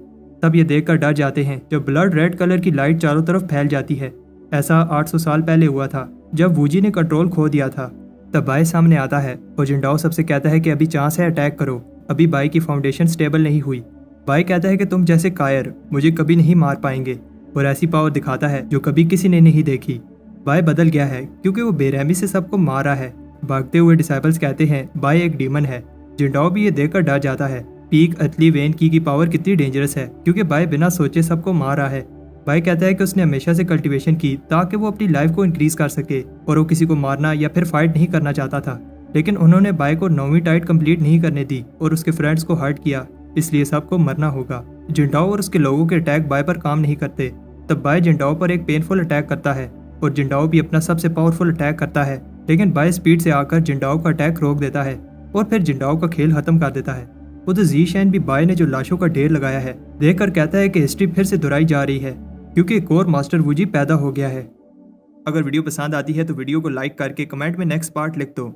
तब ये देखकर डर जाते हैं जब ब्लड रेड कलर की लाइट चारों तरफ फैल जाती है। ऐसा 800 साल पहले हुआ था जब वूजी ने कंट्रोल खो दिया था। तब बाय सामने आता है और जिंडाओ सबसे कहता है कि अभी चांस है, अटैक करो, अभी बाय की फाउंडेशन स्टेबल नहीं हुई। बाय कहता है कि तुम जैसे कायर मुझे कभी नहीं मार पाएंगे और ऐसी पावर दिखाता है जो कभी किसी ने नहीं देखी। बाय बदल गया है क्योंकि वो बेरहमी से सबको मार रहा है। भागते हुए डिसाइपल्स कहते हैं बाय एक डीमन है। जिंडाओ भी ये देखकर डर जाता है। पीक अर्थली वेन की पावर कितनी डेंजरस है क्योंकि बाय बिना सोचे सबको मार रहा है। बाय कहता है कि उसने हमेशा से कल्टीवेशन की ताकि वो अपनी लाइफ को इंक्रीज कर सके और वो किसी को मारना या फिर फाइट नहीं करना चाहता था, लेकिन उन्होंने बाय को 9वीं टाइड कंप्लीट नहीं करने दी और उसके फ्रेंड्स को हर्ट किया, इसलिए सबको मरना होगा। जिंडाओ और उसके लोगों के अटैक बाय पर काम नहीं करते। तब बाय जिंडाओ पर एक पेनफुल अटैक करता है और जिंडाओ भी अपना सबसे पावरफुल अटैक करता है, लेकिन बाय स्पीड से आकर जिंडाओ का अटैक रोक देता है और फिर जिंडाओ का खेल खत्म कर देता है। उधर ज़ीशैन भी बाय ने जो लाशों का ढेर लगाया है देखकर कहता है कि हिस्ट्री फिर से दोहराई जा रही है क्योंकि एक और मास्टर वूजी पैदा हो गया है। अगर वीडियो पसंद आती है तो वीडियो को लाइक करके कमेंट में नेक्स्ट पार्ट लिख दो।